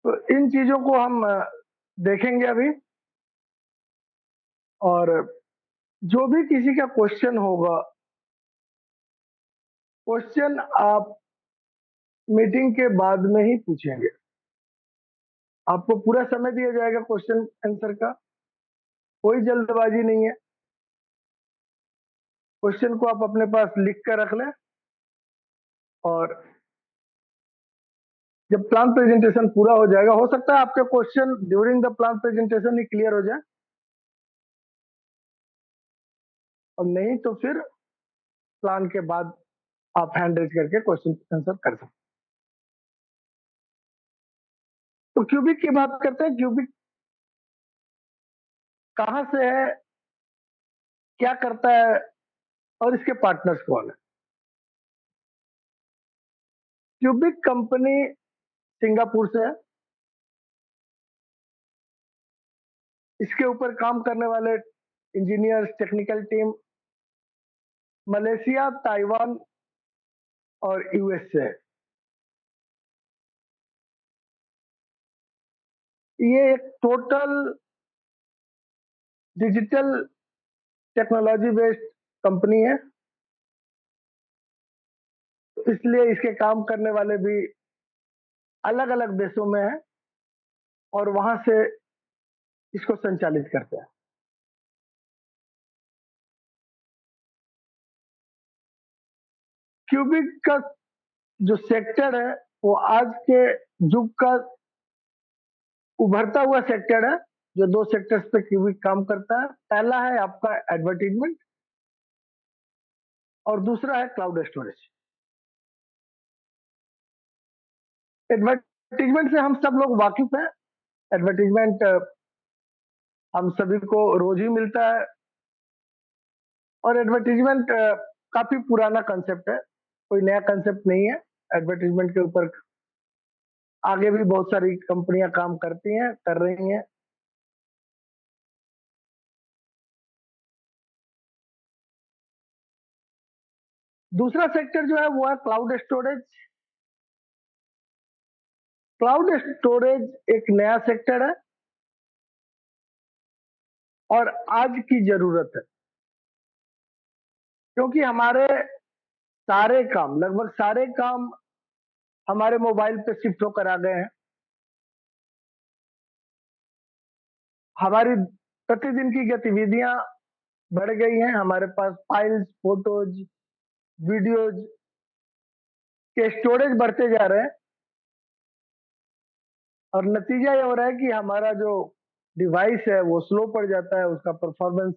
तो इन चीजों को हम देखेंगे अभी। और जो भी किसी का क्वेश्चन होगा, क्वेश्चन आप मीटिंग के बाद में ही पूछेंगे। आपको पूरा समय दिया जाएगा क्वेश्चन आंसर का, कोई जल्दबाजी नहीं है। क्वेश्चन को आप अपने पास लिख कर रख लें, और जब प्लान प्रेजेंटेशन पूरा हो जाएगा, हो सकता है आपके question during the plan presentation he clear हो जाए, और नहीं तो फिर प्लान के बाद आप हैंड रेज करके क्वेश्चन आंसर कर सकते हैं। तो क्यूबिक की बात करते हैं। क्यूबिक कहां से है, क्या करता है, और इसके पार्टनर्स कौन है। क्यूबिक कंपनी सिंगापुर से है। इसके ऊपर काम करने वाले engineers, technical team Malaysia, Taiwan और यूएस से है। ये एक total digital technology based company है, इसलिए इसके काम करने वाले भी अलग अलग देशों में हैं और वहां से इसको संचालित करते हैं। क्यूबिक का जो सेक्टर है वो आज के युग का उभरता हुआ सेक्टर है। जो दो सेक्टर्स पे क्यूबिक काम करता है, पहला है आपका एडवर्टीजमेंट और दूसरा है क्लाउड स्टोरेज। एडवर्टीजमेंट से हम सब लोग वाकिफ हैं। एडवर्टीजमेंट हम सभी को रोज ही मिलता है, और एडवर्टीजमेंट काफी पुराना कंसेप्ट है, कोई नया कंसेप्ट नहीं है। एडवर्टीजमेंट के ऊपर आगे भी बहुत सारी कंपनियां काम करती हैं, कर रही हैं। दूसरा सेक्टर जो है वो है क्लाउड स्टोरेज। क्लाउड स्टोरेज एक नया सेक्टर है और आज की जरूरत है, क्योंकि हमारे सारे काम, लगभग सारे काम हमारे मोबाइल पे शिफ्ट होकर आ गए हैं। हमारी प्रतिदिन की गतिविधियां बढ़ गई हैं। हमारे पास फाइल्स, फोटोज, वीडियोज के स्टोरेज बढ़ते जा रहे हैं, और नतीजा ये हो रहा है कि हमारा जो डिवाइस है वो स्लो पड़ जाता है, उसका परफॉर्मेंस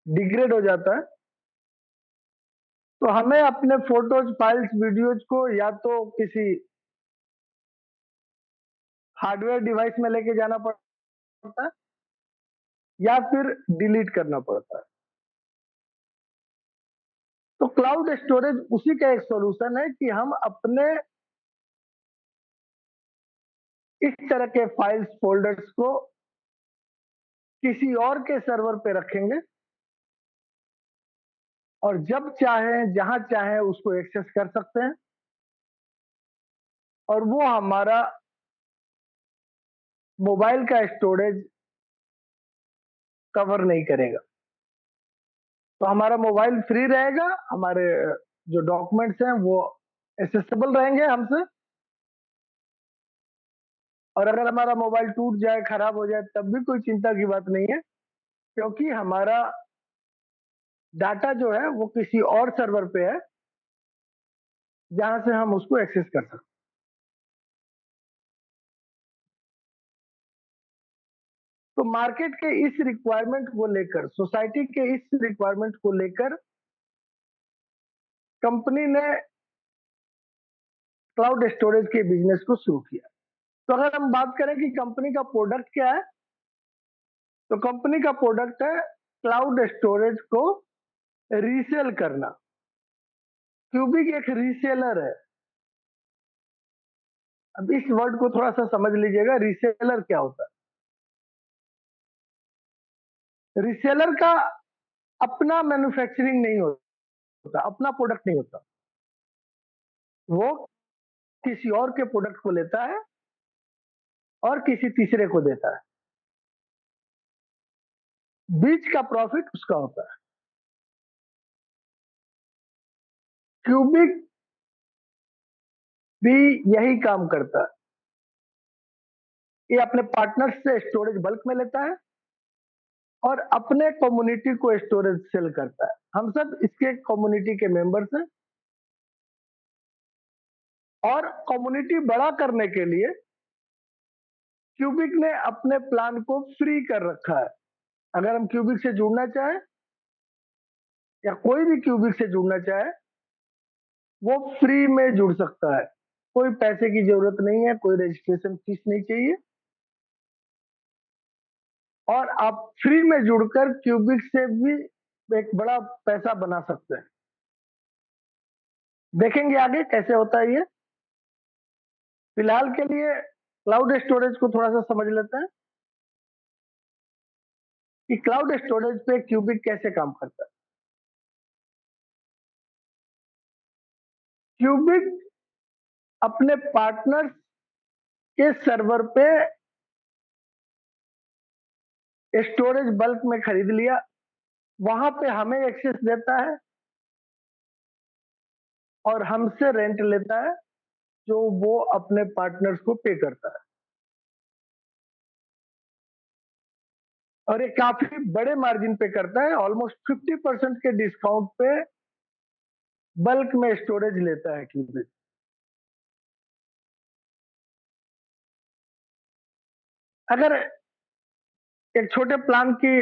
डिग्रेड हो जाता है। तो हमें अपने फोटोज, फाइल्स, वीडियोज को या तो किसी हार्डवेयर डिवाइस में लेके जाना पड़ता है या फिर डिलीट करना पड़ता है। तो क्लाउड स्टोरेज उसी का एक सॉल्यूशन है कि हम अपने इस तरह के फाइल्स, फोल्डर्स को किसी और के सर्वर पे रखेंगे, और जब चाहें, जहां चाहें उसको एक्सेस कर सकते हैं, और वो हमारा मोबाइल का स्टोरेज कवर नहीं करेगा। तो हमारा मोबाइल फ्री रहेगा, हमारे जो डॉक्यूमेंट्स हैं वो एक्सेसिबल रहेंगे हमसे। और अगर हमारा मोबाइल टूट जाए, खराब हो जाए, तब भी कोई चिंता की बात नहीं है, क्योंकि हमारा डाटा जो है वो किसी और सर्वर पे है, जहां से हम उसको एक्सेस कर सकते हैं। तो मार्केट के इस रिक्वायरमेंट को लेकर, सोसाइटी के इस रिक्वायरमेंट को लेकर कंपनी ने क्लाउड स्टोरेज के बिजनेस को शुरू किया। तो अगर हम बात करें कि कंपनी का प्रोडक्ट क्या है, तो कंपनी का प्रोडक्ट है क्लाउड स्टोरेज को रीसेल करना। क्यूबिक एक रीसेलर है। अब इस वर्ड को थोड़ा सा समझ लीजिएगा, रीसेलर क्या होता है। रीसेलर का अपना मैन्युफैक्चरिंग नहीं होता, अपना प्रोडक्ट नहीं होता। वो किसी और के प्रोडक्ट को लेता है और किसी तीसरे को देता है, बीच का प्रॉफिट उसका होता है। क्यूबिक भी यही काम करता है, ये अपने पार्टनर से स्टोरेज बल्क में लेता है और अपने कम्युनिटी को स्टोरेज सेल करता है। हम सब इसके कम्युनिटी के मेंबर्स हैं और कम्युनिटी बड़ा करने के लिए क्यूबिक ने अपने प्लान को फ्री कर रखा है। अगर हम क्यूबिक से जुड़ना चाहें या कोई भी क्यूबिक से जुड़ना चाहे, वो फ्री में जुड़ सकता है। कोई पैसे की जरूरत नहीं है, कोई रजिस्ट्रेशन फीस नहीं चाहिए और आप फ्री में जुड़कर क्यूबिक से भी एक बड़ा पैसा बना सकते हैं। देखेंगे आगे कैसे होता है ये। फिलहाल के लिए क्लाउड स्टोरेज को थोड़ा सा समझ लेते हैं कि क्लाउड स्टोरेज पे क्यूबिक कैसे काम करता है। क्यूबिक अपने पार्टनर्स के सर्वर पे स्टोरेज बल्क में खरीद लिया, वहां पे हमें एक्सेस देता है और हमसे रेंट लेता है, जो वो अपने पार्टनर्स को पे करता है। और ये काफी बड़े मार्जिन पे करता है, ऑलमोस्ट 50% के डिस्काउंट पे बल्क में स्टोरेज लेता है क्यूबिक। अगर एक छोटे प्लान की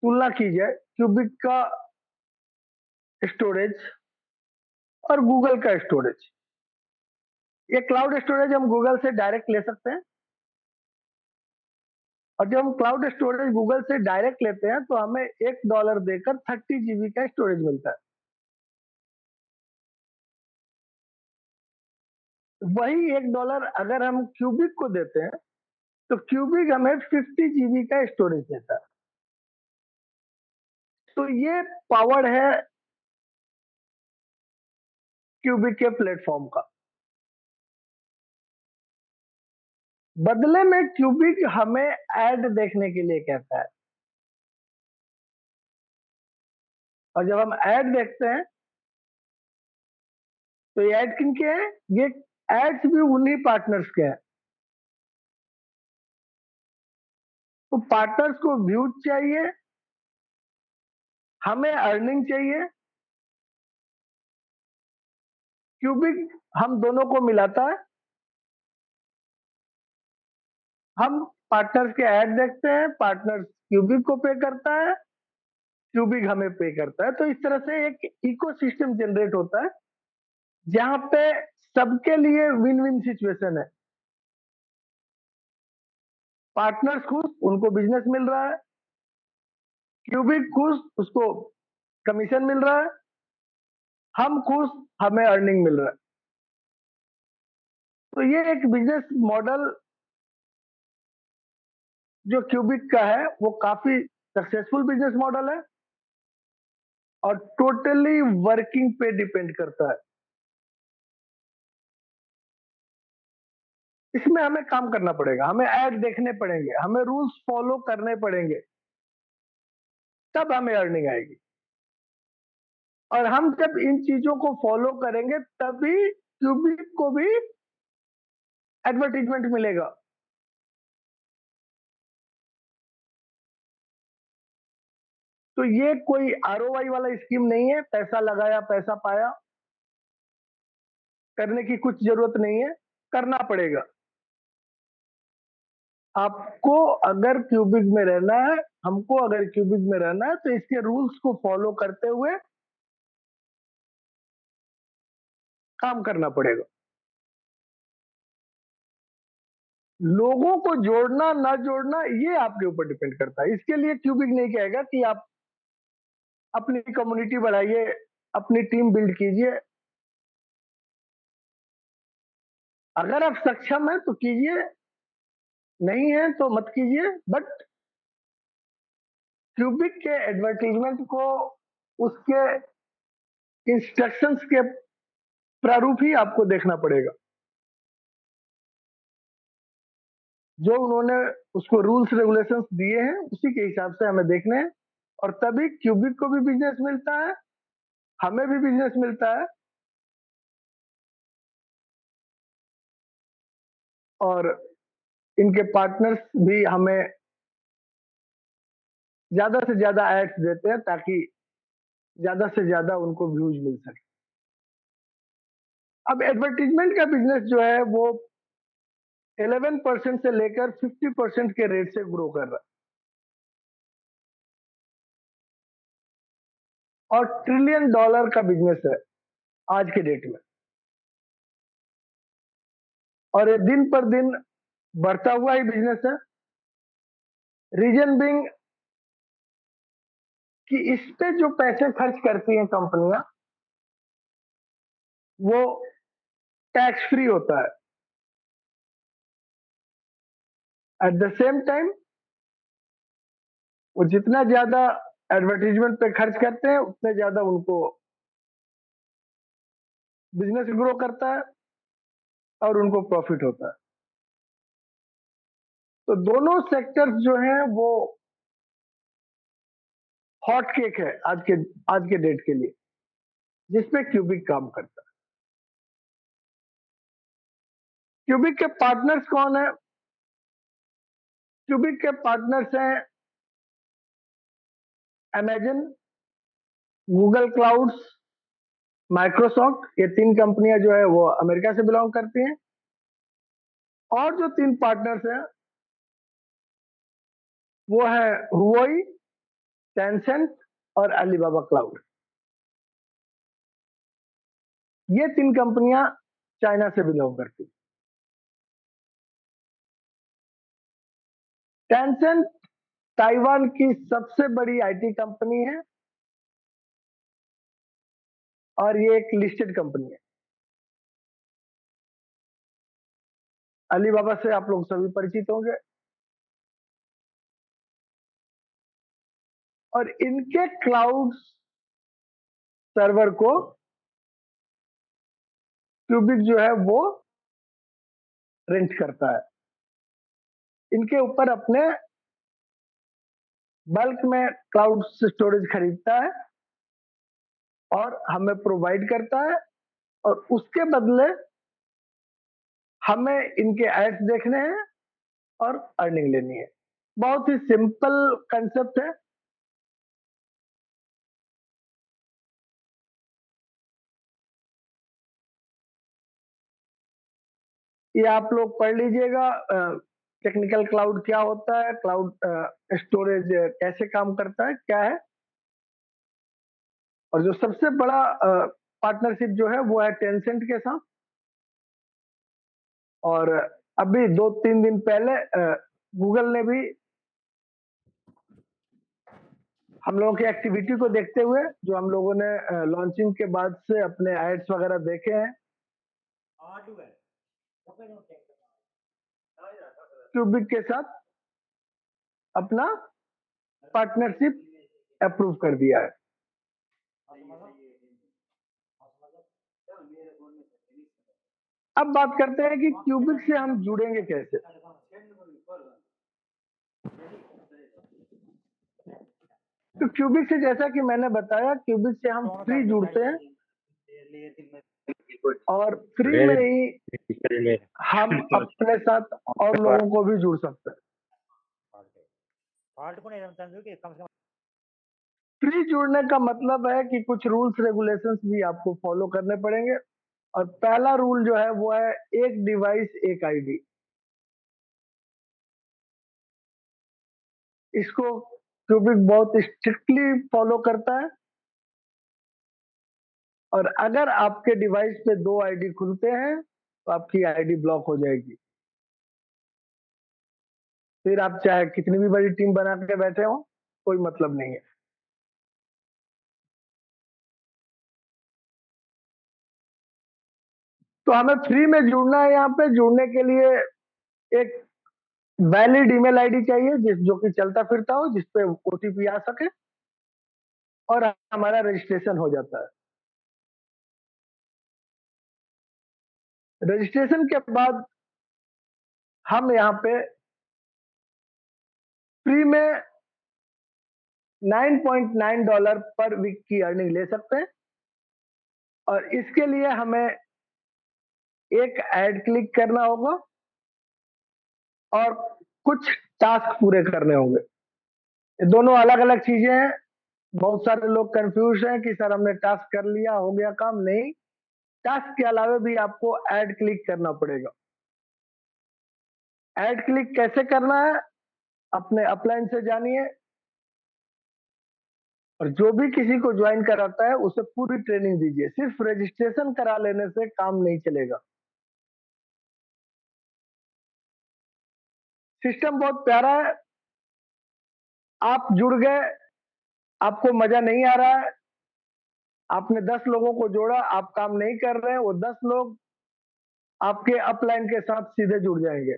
तुलना की जाए क्यूबिक का स्टोरेज और गूगल का स्टोरेज, ये क्लाउड स्टोरेज हम गूगल से डायरेक्ट ले सकते हैं और जब हम क्लाउड स्टोरेज गूगल से डायरेक्ट लेते हैं तो हमें $1 देकर 30 GB का स्टोरेज मिलता है। वही $1 अगर हम क्यूबिक को देते हैं तो क्यूबिक हमें 50 GB का स्टोरेज देता है। तो ये पावर है क्यूबिक के प्लेटफॉर्म का। बदले में क्यूबिक हमें ऐड देखने के लिए कहता है और जब हम ऐड देखते हैं तो ये ऐड किन के हैं, ये एड्स भी उन्हीं पार्टनर्स के हैं। तो पार्टनर्स को व्यूज चाहिए, हमें अर्निंग चाहिए। क्यूबिक हम दोनों को मिलाता है, हम पार्टनर्स के ऐड देखते हैं, पार्टनर्स क्यूबिक को पे करता है, क्यूबिक हमें पे करता है। तो इस तरह से एक इकोसिस्टम जनरेट होता है जहां पे सबके लिए विन विन सिचुएशन है। पार्टनर्स खुश, उनको बिजनेस मिल रहा है, क्यूबिक खुश, उसको कमीशन मिल रहा है, हम खुश, हमें अर्निंग मिल रहा है। तो ये एक बिजनेस मॉडल जो क्यूबिक का है वो काफी सक्सेसफुल बिजनेस मॉडल है और टोटली वर्किंग पे डिपेंड करता है। इसमें हमें काम करना पड़ेगा, हमें ऐड देखने पड़ेंगे, हमें रूल्स फॉलो करने पड़ेंगे, तब हमें अर्निंग आएगी। और हम जब इन चीजों को फॉलो करेंगे तभी क्यूबिक को भी एडवर्टीजमेंट मिलेगा। तो ये कोई आरओआई वाला स्कीम नहीं है, पैसा लगाया पैसा पाया, करने की कुछ जरूरत नहीं है, करना पड़ेगा। आपको अगर क्यूबिक में रहना है, हमको अगर क्यूबिक में रहना है, तो इसके रूल्स को फॉलो करते हुए काम करना पड़ेगा। लोगों को जोड़ना ना जोड़ना ये आपके ऊपर डिपेंड करता है। इसके लिए क्यूबिक नहीं कहेगा कि आप अपनी कम्युनिटी बढ़ाइए, अपनी टीम बिल्ड कीजिए। अगर आप सक्षम हैं तो कीजिए, नहीं है तो मत कीजिए। बट क्यूबिक के एडवर्टीजमेंट को उसके इंस्ट्रक्शंस के प्रारूप ही आपको देखना पड़ेगा। जो उन्होंने उसको रूल्स रेगुलेशंस दिए हैं उसी के हिसाब से हमें देखने हैं, और तभी क्यूबिक को भी बिजनेस मिलता है, हमें भी बिजनेस मिलता है, और इनके पार्टनर्स भी हमें ज्यादा से ज्यादा एड्स देते हैं ताकि ज्यादा से ज्यादा उनको व्यूज मिल सके। अब एडवर्टीजमेंट का बिजनेस जो है वो 11% से लेकर 50% के रेट से ग्रो कर रहा है, और ट्रिलियन डॉलर का बिजनेस है आज के डेट में, और ये दिन पर दिन बढ़ता हुआ ही बिजनेस है। रीजन बिंग कि इस पे जो पैसे खर्च करती हैं कंपनियां वो टैक्स फ्री होता है। एट द सेम टाइम वो जितना ज्यादा एडवर्टीजमेंट पे खर्च करते हैं उतने ज्यादा उनको बिजनेस ग्रो करता है और उनको प्रॉफिट होता है। तो दोनों सेक्टर्स जो हैं वो हॉट केक है आज के डेट के लिए, जिसमें क्यूबिक काम करता है। क्यूबिक के पार्टनर्स कौन है? क्यूबिक के पार्टनर्स हैं अमेजन, गूगल क्लाउड्स, माइक्रोसॉफ्ट। ये तीन कंपनियां जो है वो अमेरिका से बिलोंग करती हैं, और जो तीन पार्टनर्स हैं वो है हुआई, टेंसेंट और अलीबाबा क्लाउड। ये तीन कंपनियां चाइना से बिलोंग करती हैं। टेंसेंट ताइवान की सबसे बड़ी आईटी कंपनी है, और ये एक लिस्टेड कंपनी है। अलीबाबा से आप लोग सभी परिचित होंगे, और इनके क्लाउड सर्वर को क्यूबिक जो है वो रेंट करता है। इनके ऊपर अपने बल्क में क्लाउड स्टोरेज खरीदता है और हमें प्रोवाइड करता है, और उसके बदले हमें इनके एड्स देखने हैं और अर्निंग लेनी है। बहुत ही सिंपल कंसेप्ट है। ये आप लोग पढ़ लीजिएगा, टेक्निकल क्लाउड क्या होता है, क्लाउड स्टोरेज कैसे काम करता है, क्या है। और जो सबसे बड़ा पार्टनरशिप जो है वो है टेंसेंट के साथ। और अभी 2-3 दिन पहले गूगल ने भी हम लोगों की एक्टिविटी को देखते हुए, जो हम लोगों ने लॉन्चिंग के बाद से अपने एड्स वगैरह देखे हैं, क्यूबिक के साथ अपना पार्टनरशिप अप्रूव कर दिया है। अब बात करते हैं कि क्यूबिक से हम जुड़ेंगे कैसे। तो क्यूबिक से, जैसा कि मैंने बताया, क्यूबिक से हम फ्री जुड़ते हैं, और फ्री में ही हम अपने साथ और लोगों को भी जुड़ सकते हैं। फ्री जुड़ने का मतलब है कि कुछ रूल्स रेगुलेशंस भी आपको फॉलो करने पड़ेंगे। और पहला रूल जो है वो है एक डिवाइस एक आईडी। इसको क्यूबिक बहुत स्ट्रिक्टली फॉलो करता है, और अगर आपके डिवाइस पे 2 आईडी खुलते हैं तो आपकी आईडी ब्लॉक हो जाएगी। फिर आप चाहे कितनी भी बड़ी टीम बना के बैठे हो, कोई मतलब नहीं है। तो हमें फ्री में जुड़ना है। यहाँ पे जुड़ने के लिए एक वैलिड ईमेल आईडी चाहिए, जो कि चलता फिरता हो, जिसपे ओटीपी आ सके, और हमारा रजिस्ट्रेशन हो जाता है। रजिस्ट्रेशन के बाद हम यहाँ पे फ्री में $9.9 पर वीक की अर्निंग ले सकते हैं। और इसके लिए हमें एक ऐड क्लिक करना होगा और कुछ टास्क पूरे करने होंगे। ये दोनों अलग अलग चीजें हैं। बहुत सारे लोग कंफ्यूज हैं कि सर हमने टास्क कर लिया, हो गया काम। नहीं, टास्क के अलावा भी आपको ऐड क्लिक करना पड़ेगा। ऐड क्लिक कैसे करना है, अपने अपलाइन से जानिए। और जो भी किसी को ज्वाइन कराता है उसे पूरी ट्रेनिंग दीजिए। सिर्फ रजिस्ट्रेशन करा लेने से काम नहीं चलेगा। सिस्टम बहुत प्यारा है। आप जुड़ गए, आपको मजा नहीं आ रहा है, आपने 10 लोगों को जोड़ा, आप काम नहीं कर रहे हैं, वो 10 लोग आपके अपलाइन के साथ सीधे जुड़ जाएंगे।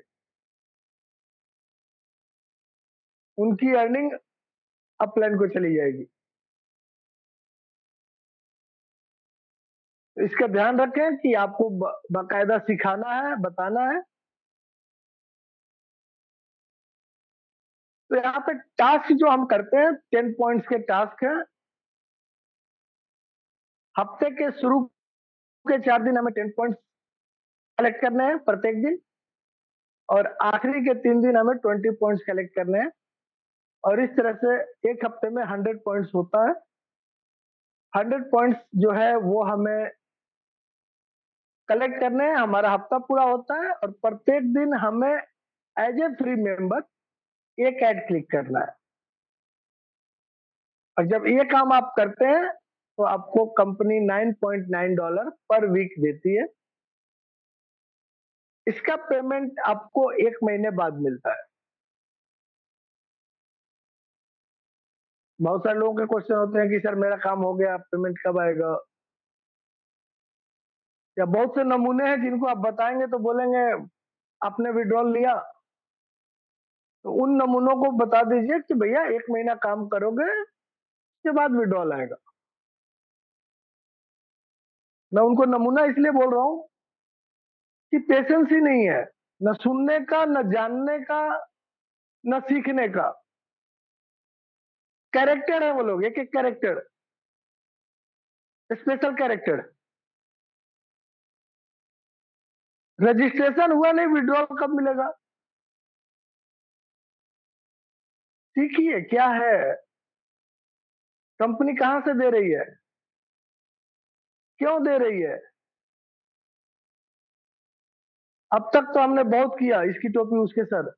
उनकी अर्निंग अपलाइन को चली जाएगी। तो इसका ध्यान रखें कि आपको बाकायदा सिखाना है, बताना है। तो यहाँ पे टास्क जो हम करते हैं 10 पॉइंट्स के टास्क हैं। हफ्ते के शुरू के 4 दिन हमें 10 पॉइंट्स कलेक्ट करने हैं प्रत्येक दिन, और आखिरी के 3 दिन हमें 20 पॉइंट्स कलेक्ट करने हैं। और इस तरह से एक हफ्ते में 100 पॉइंट्स होता है। 100 पॉइंट्स जो है वो हमें कलेक्ट करने हैं, हमारा हफ्ता पूरा होता है। और प्रत्येक दिन हमें एज ए फ्री मेंबर एक ऐड क्लिक करना है। और जब ये काम आप करते हैं तो आपको कंपनी $9.9 पर वीक देती है। इसका पेमेंट आपको 1 महीने बाद मिलता है। बहुत सारे लोगों के क्वेश्चन होते हैं कि सर मेरा काम हो गया, पेमेंट कब आएगा। या बहुत से नमूने हैं जिनको आप बताएंगे तो बोलेंगे आपने विड्रॉल लिया। तो उन नमूनों को बता दीजिए कि भैया 1 महीना काम करोगे, उसके बाद विड्रॉल आएगा। मैं उनको नमूना इसलिए बोल रहा हूँ कि पेशेंस ही नहीं है, न सुनने का, न जानने का, न सीखने का। कैरेक्टर है वो लोग, एक एक कैरेक्टर, स्पेशल कैरेक्टर। रजिस्ट्रेशन हुआ नहीं, विड्रॉल कब मिलेगा? सीखिए क्या है, कंपनी कहां से दे रही है, क्यों दे रही है। अब तक तो हमने बहुत किया, इसकी टोपी उसके सर।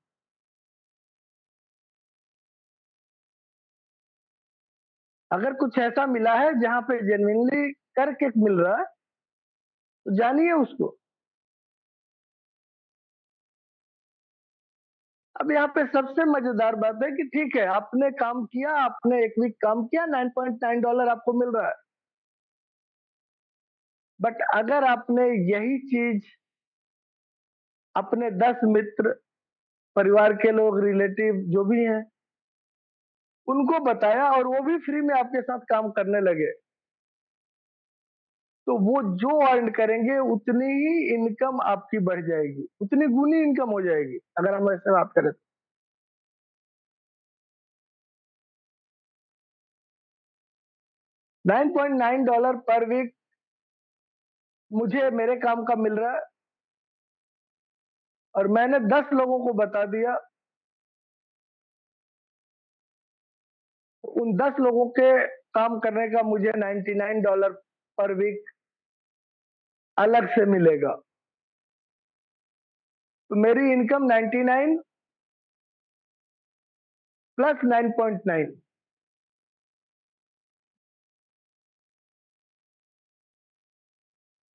अगर कुछ ऐसा मिला है जहां पे जेन्युइनली करके मिल रहा है तो जानिए उसको। अब यहाँ पे सबसे मजेदार बात है कि ठीक है आपने काम किया, आपने एक वीक काम किया, $9.9 आपको मिल रहा है। बट अगर आपने यही चीज अपने 10 मित्र, परिवार के लोग, रिलेटिव जो भी हैं, उनको बताया और वो भी फ्री में आपके साथ काम करने लगे, तो वो जो अर्न करेंगे उतनी ही इनकम आपकी बढ़ जाएगी, उतनी गुनी इनकम हो जाएगी अगर हम ऐसे बात करें तो। $9.9 पर वीक मुझे मेरे काम का मिल रहा है, और मैंने 10 लोगों को बता दिया। उन 10 लोगों के काम करने का मुझे $99 पर वीक अलग से मिलेगा। तो मेरी इनकम 99 प्लस 9.9,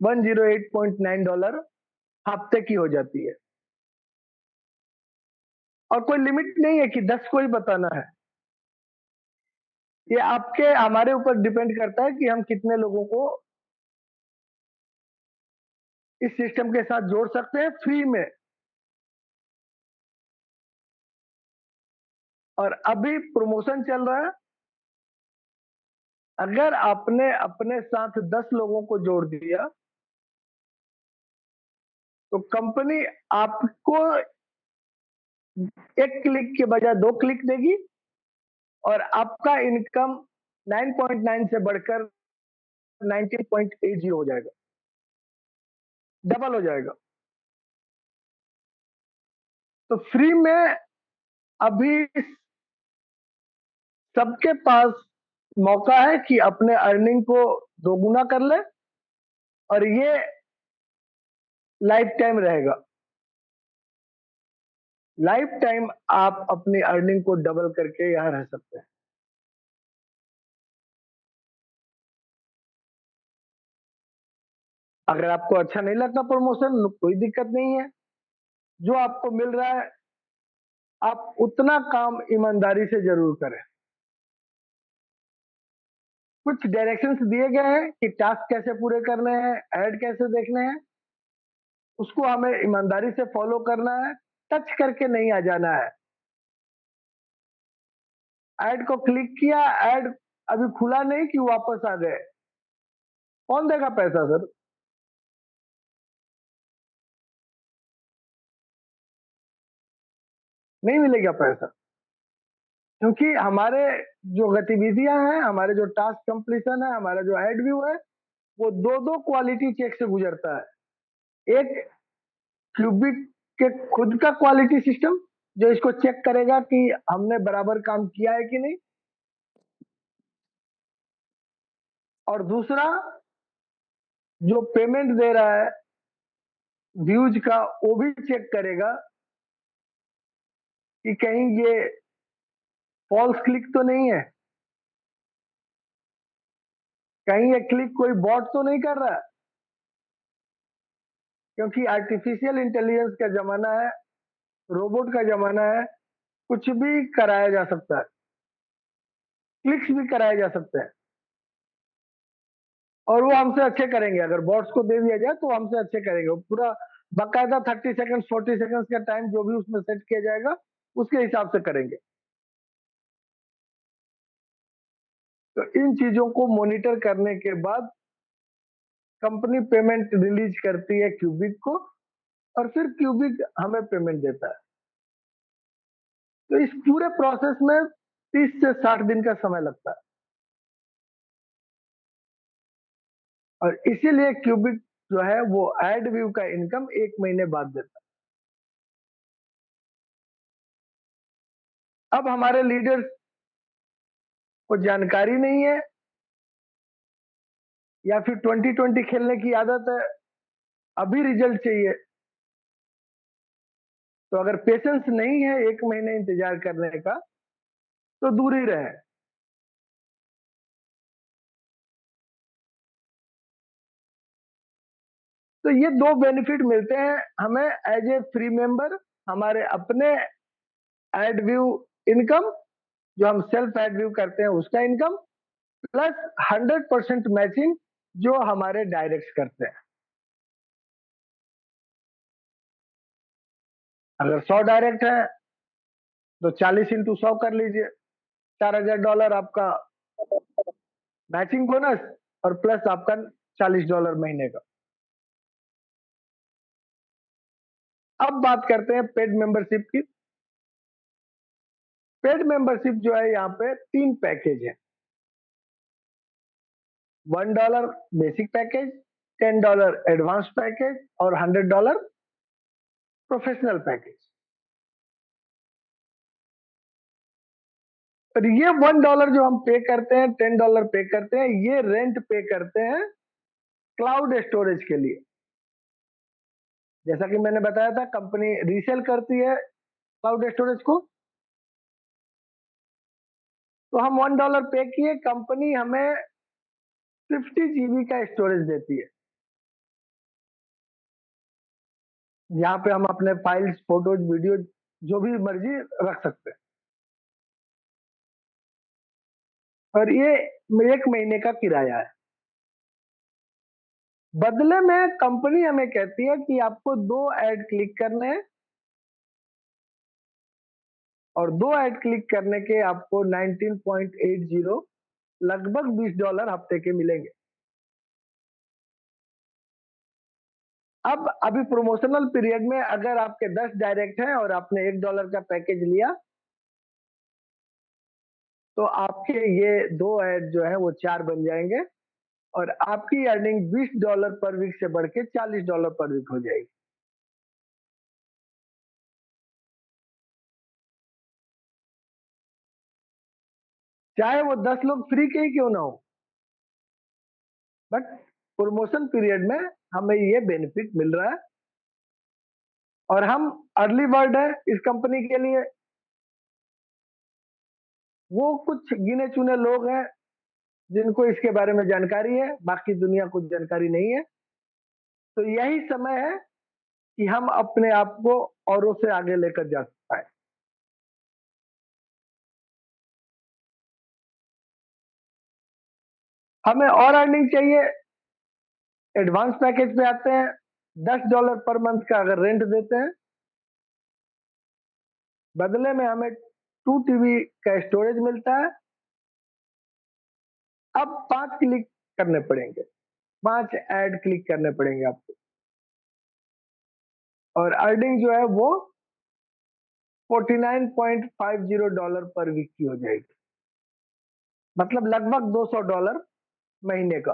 $108.9 हफ्ते की हो जाती है। और कोई लिमिट नहीं है कि 10 को ही बताना है। ये आपके हमारे ऊपर डिपेंड करता है कि हम कितने लोगों को इस सिस्टम के साथ जोड़ सकते हैं फ्री में। और अभी प्रमोशन चल रहा है। अगर आपने अपने साथ 10 लोगों को जोड़ दिया तो कंपनी आपको एक क्लिक के बजाय 2 क्लिक देगी और आपका इनकम 9.9 से बढ़कर 19.80 हो जाएगा, डबल हो जाएगा। तो फ्री में अभी सबके पास मौका है कि अपने अर्निंग को दोगुना कर ले, और ये लाइफ टाइम रहेगा। लाइफ टाइम आप अपनी अर्निंग को डबल करके यहां रह सकते हैं। अगर आपको अच्छा नहीं लगता प्रमोशन, कोई दिक्कत नहीं है। जो आपको मिल रहा है, आप उतना काम ईमानदारी से जरूर करें। कुछ डायरेक्शंस दिए गए हैं कि टास्क कैसे पूरे करने हैं, ऐड कैसे देखने हैं, उसको हमें ईमानदारी से फॉलो करना है, टच करके नहीं आ जाना है। ऐड को क्लिक किया, ऐड अभी खुला नहीं कि वापस आ गए, कौन देगा पैसा सर? नहीं मिलेगा पैसा, क्योंकि हमारे जो गतिविधियां हैं, हमारे जो टास्क कंप्लीशन है, हमारा जो ऐड व्यू है, वो दो दो क्वालिटी चेक से गुजरता है। एक क्यूबिक के खुद का क्वालिटी सिस्टम, जो इसको चेक करेगा कि हमने बराबर काम किया है कि नहीं, और दूसरा जो पेमेंट दे रहा है व्यूज का, वो भी चेक करेगा कि कहीं ये फॉल्स क्लिक तो नहीं है, कहीं ये क्लिक कोई बॉट तो नहीं कर रहा है। क्योंकि आर्टिफिशियल इंटेलिजेंस का जमाना है, रोबोट का जमाना है, कुछ भी कराया जा सकता है, क्लिक्स भी कराए जा सकते हैं, और वो हमसे अच्छे करेंगे। अगर बॉट्स को दे दिया जाए तो वो हमसे अच्छे करेंगे। वो पूरा बाकायदा 30 सेकंड 40 सेकंड का टाइम जो भी उसमें सेट किया जाएगा, उसके हिसाब से करेंगे। तो इन चीजों को मॉनिटर करने के बाद कंपनी पेमेंट रिलीज करती है क्यूबिक को, और फिर क्यूबिक हमें पेमेंट देता है। तो इस पूरे प्रोसेस में 30 से 60 दिन का समय लगता है, और इसीलिए क्यूबिक जो है वो एड व्यू का इनकम 1 महीने बाद देता है। अब हमारे लीडर्स को जानकारी नहीं है, या फिर 2020 खेलने की आदत है, अभी रिजल्ट चाहिए, तो अगर पेशेंस नहीं है 1 महीने इंतजार करने का, तो दूर ही रहे। तो ये दो बेनिफिट मिलते हैं हमें एज ए फ्री मेंबर, हमारे अपने एड व्यू इनकम, जो हम सेल्फ एड व्यू करते हैं उसका इनकम, प्लस 100% मैचिंग जो हमारे डायरेक्ट करते हैं। अगर 100 डायरेक्ट है तो 40 × 100 कर लीजिए, $4000 आपका मैचिंग बोनस, और प्लस आपका $40 महीने का। अब बात करते हैं पेड मेंबरशिप की। पेड मेंबरशिप जो है, यहाँ पे 3 पैकेज है। $1 बेसिक पैकेज, $10 एडवांस पैकेज, और $100 प्रोफेशनल पैकेज। और ये $1 जो हम पे करते हैं, $10 पे करते हैं, ये रेंट पे करते हैं क्लाउड स्टोरेज के लिए। जैसा कि मैंने बताया था, कंपनी रीसेल करती है क्लाउड स्टोरेज को, तो हम $1 पे किए, कंपनी हमें 50 GB का स्टोरेज देती है, जहाँ पे हम अपने फाइल्स, फोटोज, वीडियो जो भी मर्जी रख सकते हैं। और ये 1 महीने का किराया है। बदले में कंपनी हमें कहती है कि आपको 2 ऐड क्लिक करने हैं, और 2 ऐड क्लिक करने के आपको 19.80, लगभग $20 हफ्ते के मिलेंगे। अब अभी प्रोमोशनल पीरियड में अगर आपके 10 डायरेक्ट हैं और आपने $1 का पैकेज लिया, तो आपके ये 2 ऐड जो है वो 4 बन जाएंगे और आपकी अर्निंग $20 पर वीक से बढ़ के $40 पर वीक हो जाएगी। चाहे वो 10 लोग फ्री के ही क्यों ना हो, बट प्रमोशन पीरियड में हमें ये बेनिफिट मिल रहा है और हम अर्ली बर्ड है इस कंपनी के लिए। वो कुछ गिने चुने लोग हैं जिनको इसके बारे में जानकारी है, बाकी दुनिया को जानकारी नहीं है। तो यही समय है कि हम अपने आप को औरों से आगे लेकर जा पाए। हमें और अर्निंग चाहिए, एडवांस पैकेज पे आते हैं। $10 पर मंथ का अगर रेंट देते हैं, बदले में हमें 2 TB का स्टोरेज मिलता है। अब 5 क्लिक करने पड़ेंगे, 5 ऐड क्लिक करने पड़ेंगे आपको और अर्निंग जो है वो $49.50 पर वीक की हो जाएगी, मतलब लगभग $200 महीने का,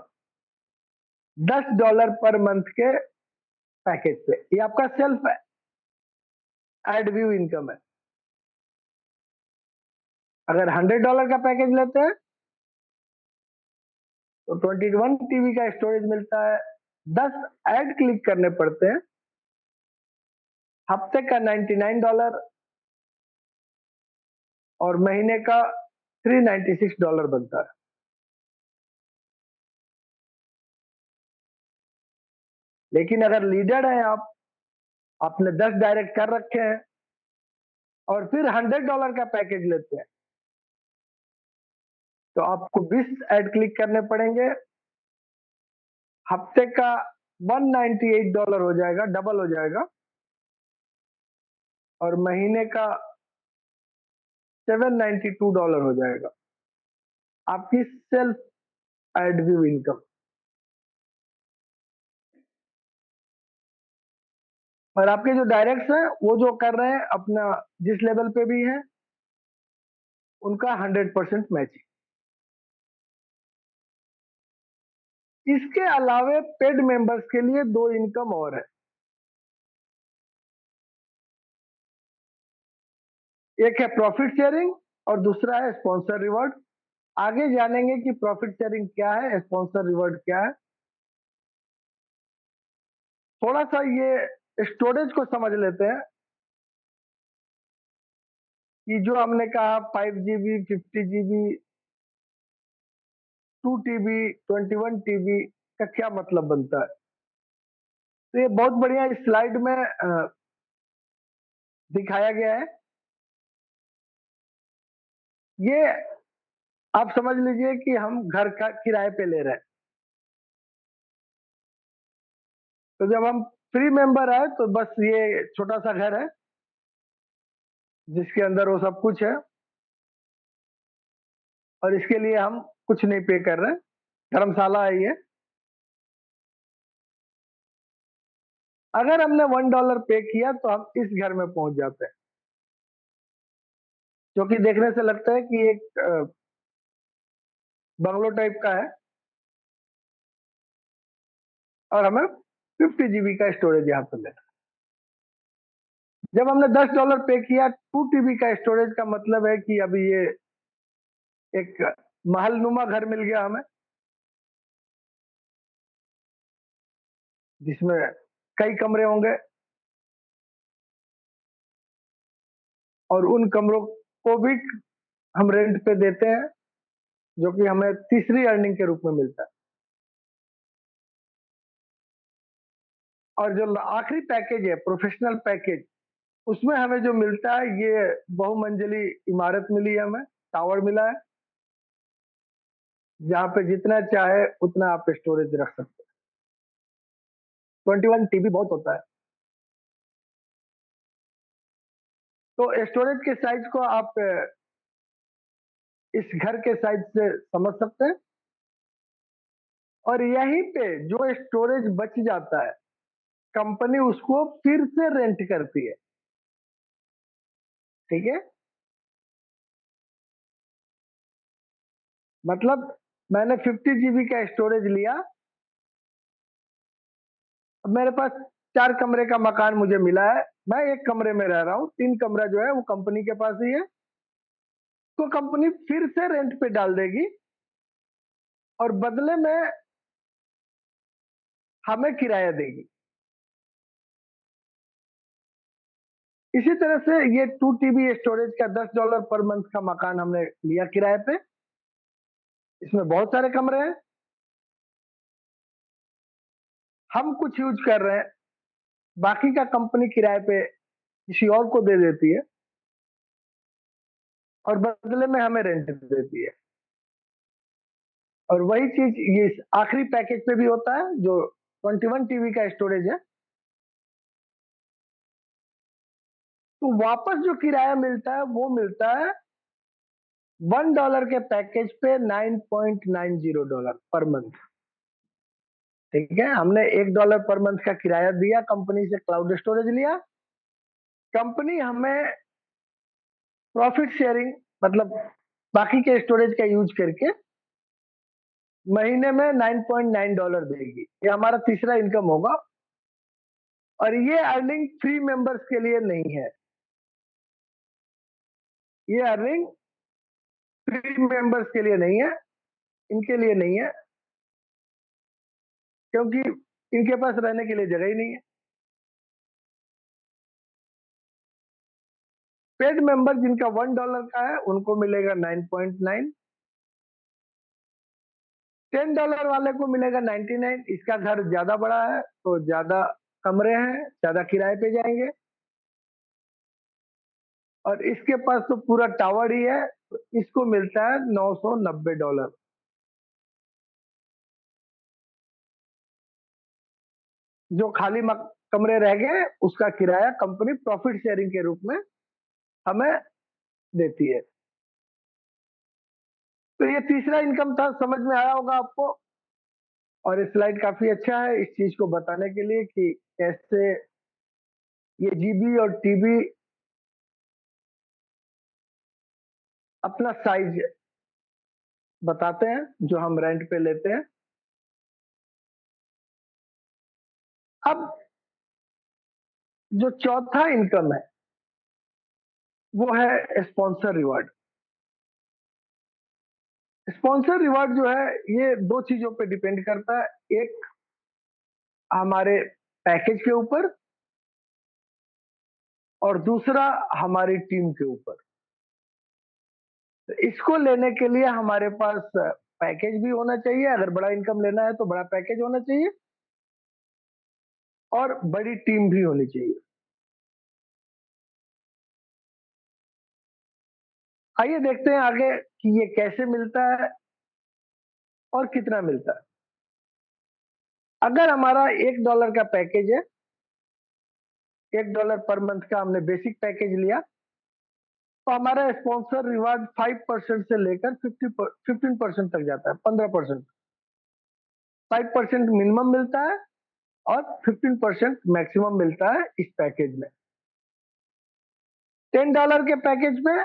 $10 पर मंथ के पैकेज पे। ये आपका सेल्फ एड व्यू इनकम है। अगर $100 का पैकेज लेते हैं तो 21 TB का स्टोरेज मिलता है, 10 ऐड क्लिक करने पड़ते हैं, हफ्ते का $99 और महीने का $396 बनता है। लेकिन अगर लीडर है आप, आपने 10 डायरेक्ट कर रखे हैं और फिर $100 का पैकेज लेते हैं, तो आपको 20 ऐड क्लिक करने पड़ेंगे, हफ्ते का $198 हो जाएगा, डबल हो जाएगा और महीने का $792 हो जाएगा आपकी सेल्फ एड व्यू इनकम। और आपके जो डायरेक्ट्स हैं वो जो कर रहे हैं अपना जिस लेवल पे भी है उनका 100% मैचिंग। इसके अलावे पेड मेंबर्स के लिए 2 इनकम और है। एक है प्रॉफिट शेयरिंग और दूसरा है स्पॉन्सर रिवॉर्ड। आगे जानेंगे कि प्रॉफिट शेयरिंग क्या है, स्पॉन्सर रिवॉर्ड क्या है। थोड़ा सा ये स्टोरेज को समझ लेते हैं कि जो हमने कहा 5 GB, 50 GB, 2 TB, 21 TB का क्या मतलब बनता है। तो ये बहुत बढ़िया इस स्लाइड में दिखाया गया है। ये आप समझ लीजिए कि हम घर का किराए पे ले रहे हैं। तो जब हम फ्री मेंबर आए तो बस ये छोटा सा घर है जिसके अंदर वो सब कुछ है और इसके लिए हम कुछ नहीं पे कर रहे हैं, धर्मशाला है ये। अगर हमने $1 पे किया तो हम इस घर में पहुंच जाते हैं, जो कि देखने से लगता है कि एक बंगलो टाइप का है और हमें 50 GB का स्टोरेज यहाँ पर मिला। जब हमने $10 पे किया, 2 TB का स्टोरेज का मतलब है कि अभी ये एक महल नुमा घर मिल गया हमें, जिसमें कई कमरे होंगे और उन कमरों को भी हम रेंट पे देते हैं, जो कि हमें तीसरी अर्निंग के रूप में मिलता है। और जो आखिरी पैकेज है प्रोफेशनल पैकेज, उसमें हमें जो मिलता है ये बहुमंजिली इमारत मिली है, हमें टावर मिला है जहाँ पे जितना चाहे उतना आप स्टोरेज रख सकते हैं। 21 TB बहुत होता है। तो स्टोरेज के साइज को आप इस घर के साइज से समझ सकते हैं और यहीं पे जो स्टोरेज बच जाता है कंपनी उसको फिर से रेंट करती है, ठीक है। मतलब मैंने 50 GB का स्टोरेज लिया, अब मेरे पास 4 कमरे का मकान मुझे मिला है, मैं एक कमरे में रह रहा हूँ, 3 कमरा जो है वो कंपनी के पास ही है, तो कंपनी फिर से रेंट पे डाल देगी और बदले में हमें किराया देगी। इसी तरह से ये 2 TB स्टोरेज का $10 पर मंथ का मकान हमने लिया किराए पे, इसमें बहुत सारे कमरे हैं, हम कुछ यूज कर रहे हैं, बाकी का कंपनी किराए पे किसी और को दे देती है और बदले में हमें रेंट देती है। और वही चीज ये इस आखिरी पैकेज पे भी होता है जो 21 TB का स्टोरेज है। तो वापस जो किराया मिलता है वो मिलता है $1 के पैकेज पे $9.90 पर मंथ, ठीक है। हमने $1 पर मंथ का किराया दिया, कंपनी से क्लाउड स्टोरेज लिया, कंपनी हमें प्रॉफिट शेयरिंग मतलब बाकी के स्टोरेज का यूज करके महीने में $9.9 देगी। ये हमारा तीसरा इनकम होगा और ये अर्निंग फ्री मेंबर्स के लिए नहीं है, ये अर्निंग फ्री मेंबर्स के लिए नहीं है, इनके लिए नहीं है, क्योंकि इनके पास रहने के लिए जगह ही नहीं है। पेड मेंबर जिनका $1 का है उनको मिलेगा 9.9, $10 वाले को मिलेगा 99। इसका घर ज्यादा बड़ा है तो ज्यादा कमरे हैं, ज्यादा किराए पे जाएंगे, और इसके पास तो पूरा टावर ही है, तो इसको मिलता है $990। जो खाली कमरे रह गए उसका किराया कंपनी प्रॉफिट शेयरिंग के रूप में हमें देती है। तो ये तीसरा इनकम था, समझ में आया होगा आपको। और ये स्लाइड काफी अच्छा है इस चीज को बताने के लिए कि कैसे ये जीबी और टीबी अपना साइज बताते हैं जो हम रेंट पे लेते हैं। अब जो चौथा इनकम है वो है स्पॉन्सर रिवार्ड। स्पॉन्सर रिवार्ड जो है ये दो चीजों पे डिपेंड करता है, एक हमारे पैकेज के ऊपर और दूसरा हमारी टीम के ऊपर। तो इसको लेने के लिए हमारे पास पैकेज भी होना चाहिए, अगर बड़ा इनकम लेना है तो बड़ा पैकेज होना चाहिए और बड़ी टीम भी होनी चाहिए। आइए देखते हैं आगे कि ये कैसे मिलता है और कितना मिलता है। अगर हमारा $1 का पैकेज है, $1 पर मंथ का हमने बेसिक पैकेज लिया, तो हमारा स्पॉन्सर रिवार्ड 5% से लेकर 15% तक जाता है, 15%। 5% मिनिमम मिलता है और 15% मैक्सिमम मिलता है इस पैकेज में। $10 के पैकेज में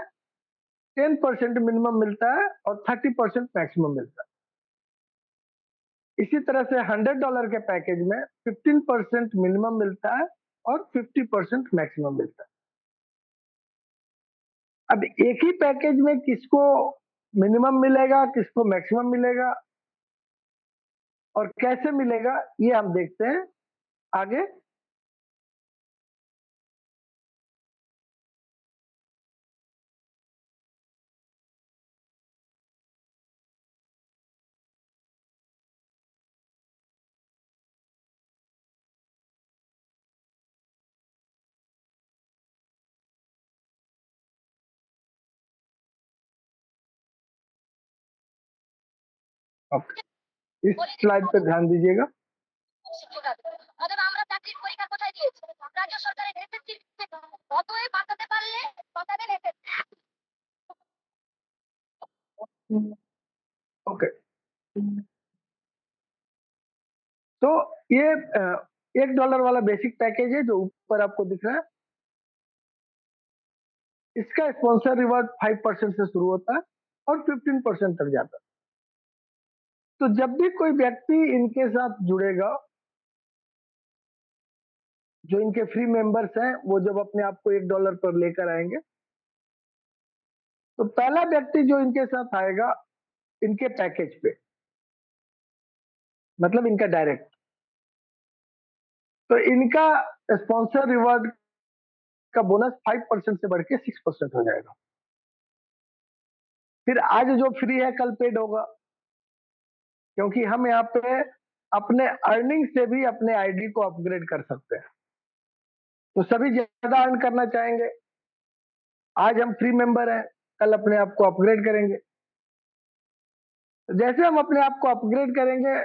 10% मिनिमम मिलता है और 30% मैक्सिमम मिलता है। इसी तरह से $100 के पैकेज में 15% मिनिमम मिलता है और 50% मैक्सिमम मिलता है। अब एक ही पैकेज में किसको मिनिमम मिलेगा, किसको मैक्सिमम मिलेगा और कैसे मिलेगा, ये हम देखते हैं आगे। अब इस स्लाइड पे ध्यान दीजिएगा। অথবা আমরা চাকরির পরীক্ষা কোথায় দিয়েছি, রাজ্য সরকারের এসএসসি অতএব বাঁচাতে পারলে বাঁচাবেন এসএসসি। ओके, तो ये $1 वाला बेसिक पैकेज है जो ऊपर आपको दिख रहा है। इसका स्पॉन्सर रिवॉर्ड 5% से शुरू होता है और 15% तक जाता है। तो जब भी कोई व्यक्ति इनके साथ जुड़ेगा, जो इनके फ्री मेंबर्स हैं, वो जब अपने आप को $1 पर लेकर आएंगे, तो पहला व्यक्ति जो इनके साथ आएगा इनके पैकेज पे, मतलब इनका डायरेक्ट, तो इनका स्पॉन्सर रिवॉर्ड का बोनस 5% से बढ़ के 6% हो जाएगा। फिर आज जो फ्री है कल पेड होगा, क्योंकि हम यहाँ पे अपने अर्निंग से भी अपने आईडी को अपग्रेड कर सकते हैं। तो सभी ज्यादा अर्न करना चाहेंगे, आज हम फ्री मेंबर हैं, कल अपने आप को अपग्रेड करेंगे। जैसे हम अपने आप को अपग्रेड करेंगे,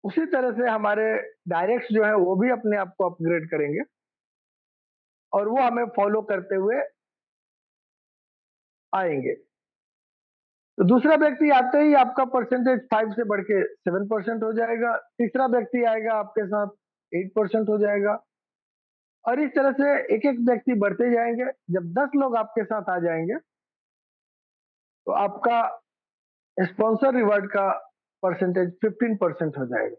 उसी तरह से हमारे डायरेक्ट्स जो है वो भी अपने आप को अपग्रेड करेंगे और वो हमें फॉलो करते हुए आएंगे। तो दूसरा व्यक्ति आते ही आपका परसेंटेज 5 से बढ़ के 7% हो जाएगा, तीसरा व्यक्ति आएगा आपके साथ 8% हो जाएगा, और इस तरह से एक एक व्यक्ति बढ़ते जाएंगे। जब 10 लोग आपके साथ आ जाएंगे तो आपका स्पॉन्सर रिवॉर्ड का परसेंटेज 15% हो जाएगा।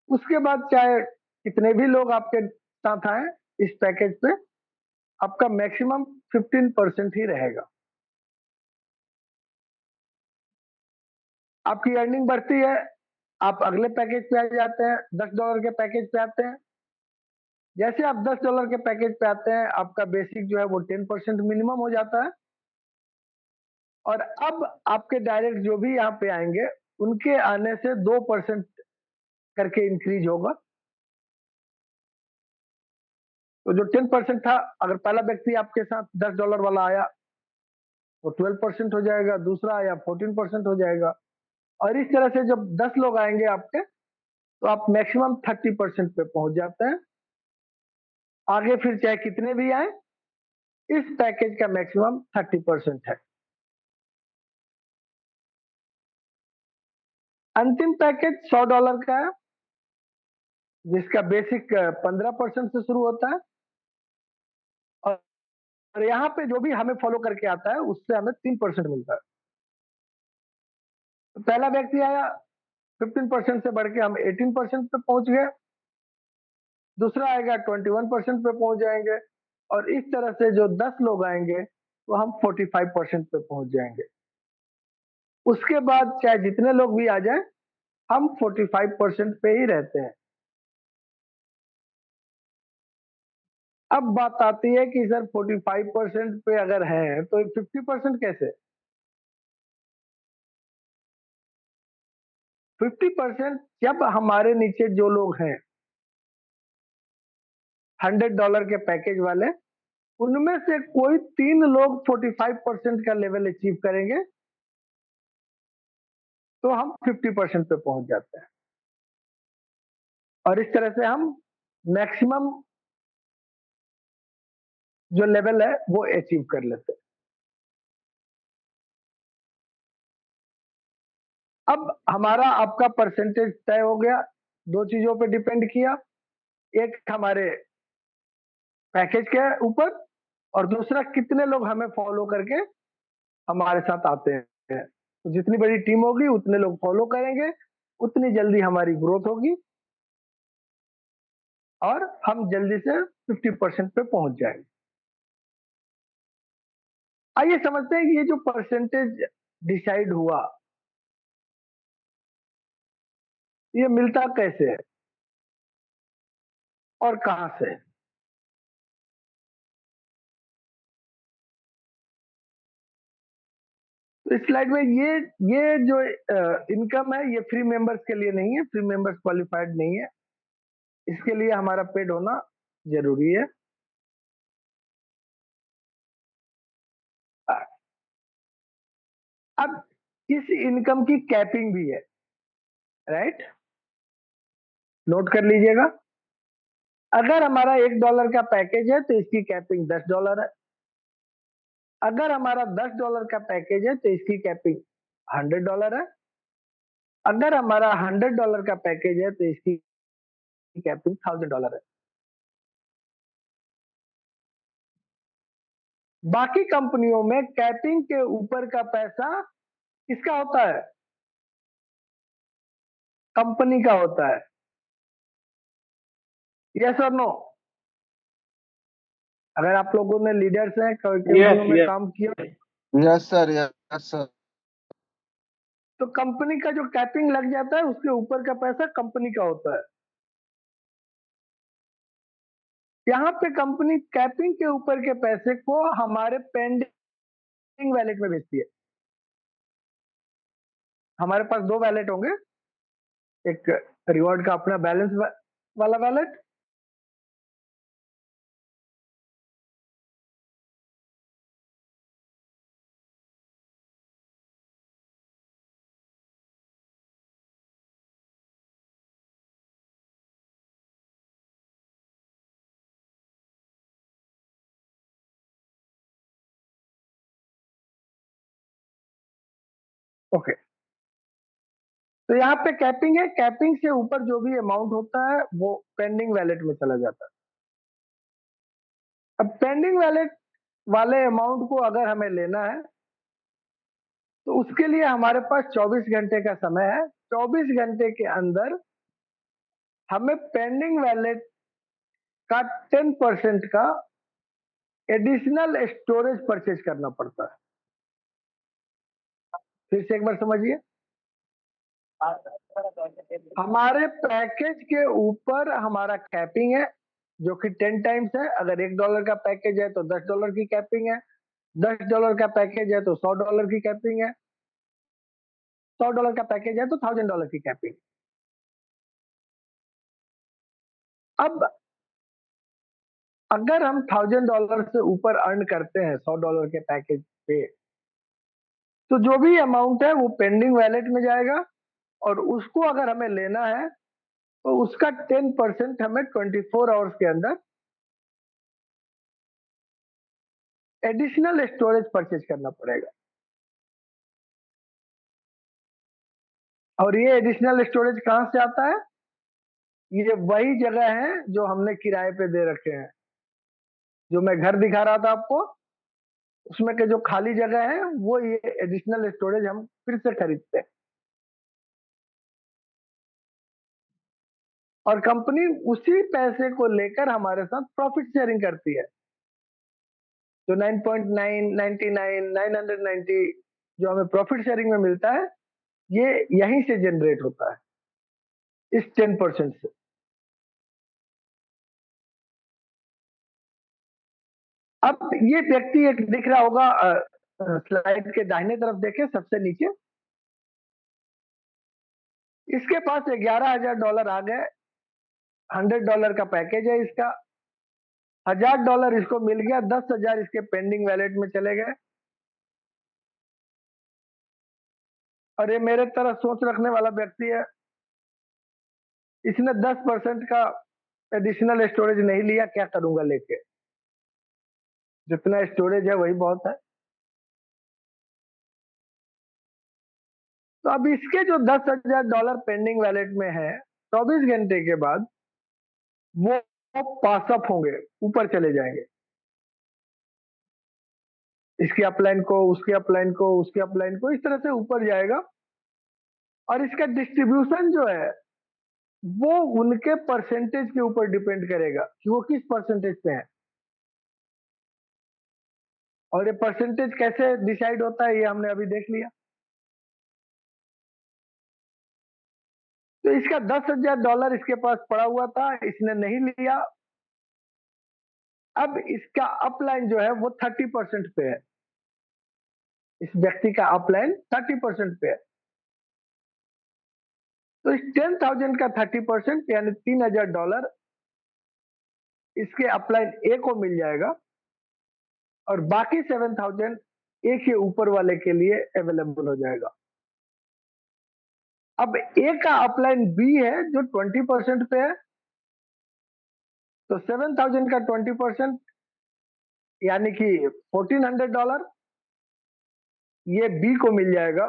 उसके बाद चाहे कितने भी लोग आपके साथ आए इस पैकेज पे, आपका मैक्सिमम 15% ही रहेगा। आपकी अर्निंग बढ़ती है, आप अगले पैकेज पे आ जाते हैं, $10 के पैकेज पे आते हैं। जैसे आप $10 के पैकेज पे आते हैं, आपका बेसिक जो है वो 10% मिनिमम हो जाता है, और अब आपके डायरेक्ट जो भी यहाँ पे आएंगे उनके आने से 2% करके इंक्रीज होगा। तो जो 10% था, अगर पहला व्यक्ति आपके साथ $10 वाला आया तो 12% हो जाएगा, दूसरा आया 14% हो जाएगा, और इस तरह से जब 10 लोग आएंगे आपके, तो आप मैक्सिमम 30% पे पहुंच जाते हैं। आगे फिर चाहे कितने भी आए, इस पैकेज का मैक्सिमम 30% है। अंतिम पैकेज $100 का है, जिसका बेसिक 15% से शुरू होता है, और यहाँ पे जो भी हमें फॉलो करके आता है उससे हमें 3% मिलता है। तो पहला व्यक्ति आया, 15% से बढ़ के हम 18% पे पहुंच गए, दूसरा आएगा 21% पे पहुंच जाएंगे, और इस तरह से जो 10 लोग आएंगे तो हम 45% पे पहुंच जाएंगे। उसके बाद चाहे जितने लोग भी आ जाएं, हम 45% पे ही रहते हैं। अब बात आती है कि सर 45% पे अगर है तो 50% कैसे? 50% जब हमारे नीचे जो लोग हैं $100 के पैकेज वाले, उनमें से कोई 3 लोग 45% का लेवल अचीव करेंगे तो हम 50% पे पहुंच जाते हैं, और इस तरह से हम मैक्सिमम जो लेवल है वो अचीव कर लेते हैं। अब हमारा आपका परसेंटेज तय हो गया, दो चीजों पे डिपेंड किया, एक हमारे पैकेज के ऊपर, और दूसरा कितने लोग हमें फॉलो करके हमारे साथ आते हैं। तो जितनी बड़ी टीम होगी उतने लोग फॉलो करेंगे, उतनी जल्दी हमारी ग्रोथ होगी और हम जल्दी से 50% पे पहुंच जाएंगे। आइए समझते हैं कि ये जो परसेंटेज डिसाइड हुआ, ये मिलता कैसे है और कहां से? तो इस स्लाइड में ये जो इनकम है, ये फ्री मेंबर्स के लिए नहीं है, फ्री मेंबर्स क्वालिफाइड नहीं है, इसके लिए हमारा पेड होना जरूरी है। अब इस इनकम की कैपिंग भी है, राइट? नोट कर लीजिएगा, अगर हमारा $1 का पैकेज है तो इसकी कैपिंग $10 है, अगर हमारा $10 का पैकेज है तो इसकी कैपिंग $100 है। अगर हमारा $100 का पैकेज है तो इसकी कैपिंग $1000 है। बाकी कंपनियों में कैपिंग के ऊपर का पैसा किसका होता है? कंपनी का होता है। यस और नो? अगर आप लोगों ने लीडर्स हैं कंपनियों में काम किया यस सर, यस सर। तो कंपनी का जो कैपिंग लग जाता है उसके ऊपर का पैसा कंपनी का होता है। यहाँ पे कंपनी कैपिंग के ऊपर के पैसे को हमारे पेंडिंग वैलेट में भेजती है। हमारे पास दो वैलेट होंगे, एक रिवॉर्ड का अपना बैलेंस वाला वैलेट, ओके। तो यहाँ पे कैपिंग है, कैपिंग से ऊपर जो भी अमाउंट होता है वो पेंडिंग वैलेट में चला जाता है। अब पेंडिंग वैलेट वाले अमाउंट को अगर हमें लेना है तो उसके लिए हमारे पास 24 घंटे का समय है। 24 घंटे के अंदर हमें पेंडिंग वैलेट का 10% का एडिशनल स्टोरेज परचेज करना पड़ता है। फिर से एक बार समझिए, हमारे पैकेज के ऊपर हमारा कैपिंग है जो कि 10 टाइम्स है। अगर $1 का पैकेज है तो $10 की कैपिंग है, $10 का पैकेज है तो $100 की कैपिंग है, $100 का पैकेज है तो $1000 की कैपिंग। अब अगर हम $1000 से ऊपर अर्न करते हैं $100 के पैकेज पे, तो जो भी अमाउंट है वो पेंडिंग वैलेट में जाएगा और उसको अगर हमें लेना है तो उसका 10% हमें 24 आवर्स के अंदर एडिशनल स्टोरेज परचेज करना पड़ेगा। और ये एडिशनल स्टोरेज कहां से आता है? ये वही जगह है जो हमने किराए पे दे रखे हैं। जो मैं घर दिखा रहा था आपको, उसमें के जो खाली जगह है वो ये एडिशनल स्टोरेज हम फिर से खरीदते हैं। और कंपनी उसी पैसे को लेकर हमारे साथ प्रॉफिट शेयरिंग करती है। जो 9.999 990 जो हमें प्रॉफिट शेयरिंग में मिलता है, ये यहीं से जनरेट होता है, इस 10% से। अब ये व्यक्ति एक दिख रहा होगा, स्लाइड के दाहिने तरफ देखें सबसे नीचे, इसके पास $11,000 आ गए। $100 का पैकेज है इसका, $1000 इसको मिल गया, 10,000 इसके पेंडिंग वैलेट में चले गए। और ये मेरे तरह सोच रखने वाला व्यक्ति है, इसने 10% का एडिशनल स्टोरेज नहीं लिया, क्या करूंगा लेके, जितना स्टोरेज है वही बहुत है। तो अब इसके जो $10,000 पेंडिंग वैलेट में है, 24 घंटे के बाद वो पास अप होंगे, ऊपर चले जाएंगे। इसके अपलाइन को, उसके अपलाइन को, उसके अपलाइन को, इस तरह से ऊपर जाएगा। और इसका डिस्ट्रीब्यूशन जो है वो उनके परसेंटेज के ऊपर डिपेंड करेगा कि वो किस परसेंटेज पे है। और ये परसेंटेज कैसे डिसाइड होता है ये हमने अभी देख लिया। तो इसका $10,000 इसके पास पड़ा हुआ था, इसने नहीं लिया। अब इसका अपलाइन जो है वो 30% पे है। इस व्यक्ति का अपलाइन 30% पे है। तो इस 10,000 का 30% यानी $3,000 इसके अपलाइन ए को मिल जाएगा और बाकी 7,000 ए के ऊपर वाले के लिए अवेलेबल हो जाएगा। अब ए का अपलाइन बी है जो 20% पे है, तो 7,000 का 20% यानी कि $1,400 ये बी को मिल जाएगा।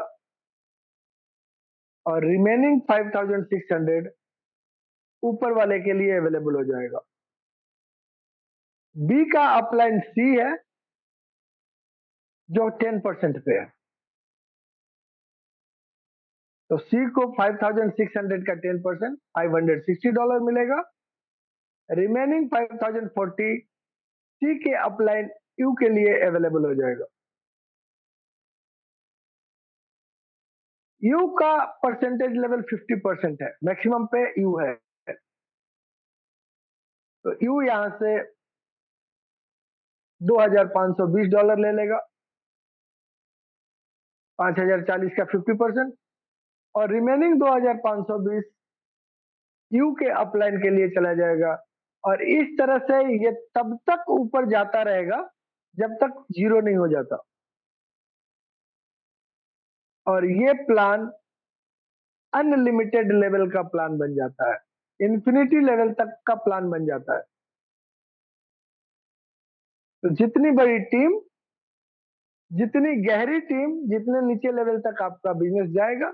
और रिमेनिंग 5600 ऊपर वाले के लिए अवेलेबल हो जाएगा। बी का अपलाइन सी है जो 10% पे है, तो सी को 5600 का 10% $560 मिलेगा। रिमेनिंग 5040 सी के अपलाइन यू के लिए अवेलेबल हो जाएगा। यू का परसेंटेज लेवल 50% है, मैक्सिमम पे यू है, तो यू यहां से $2520 ले लेगा, 5040 का 50%, और रिमेनिंग 2520 यू के अपलाइन के लिए चला जाएगा। और इस तरह से ये तब तक ऊपर जाता रहेगा जब तक जीरो नहीं हो जाता। और ये प्लान अनलिमिटेड लेवल का प्लान बन जाता है, इंफिनिटी लेवल तक का प्लान बन जाता है। तो जितनी बड़ी टीम, जितनी गहरी टीम, जितने नीचे लेवल तक आपका बिजनेस जाएगा,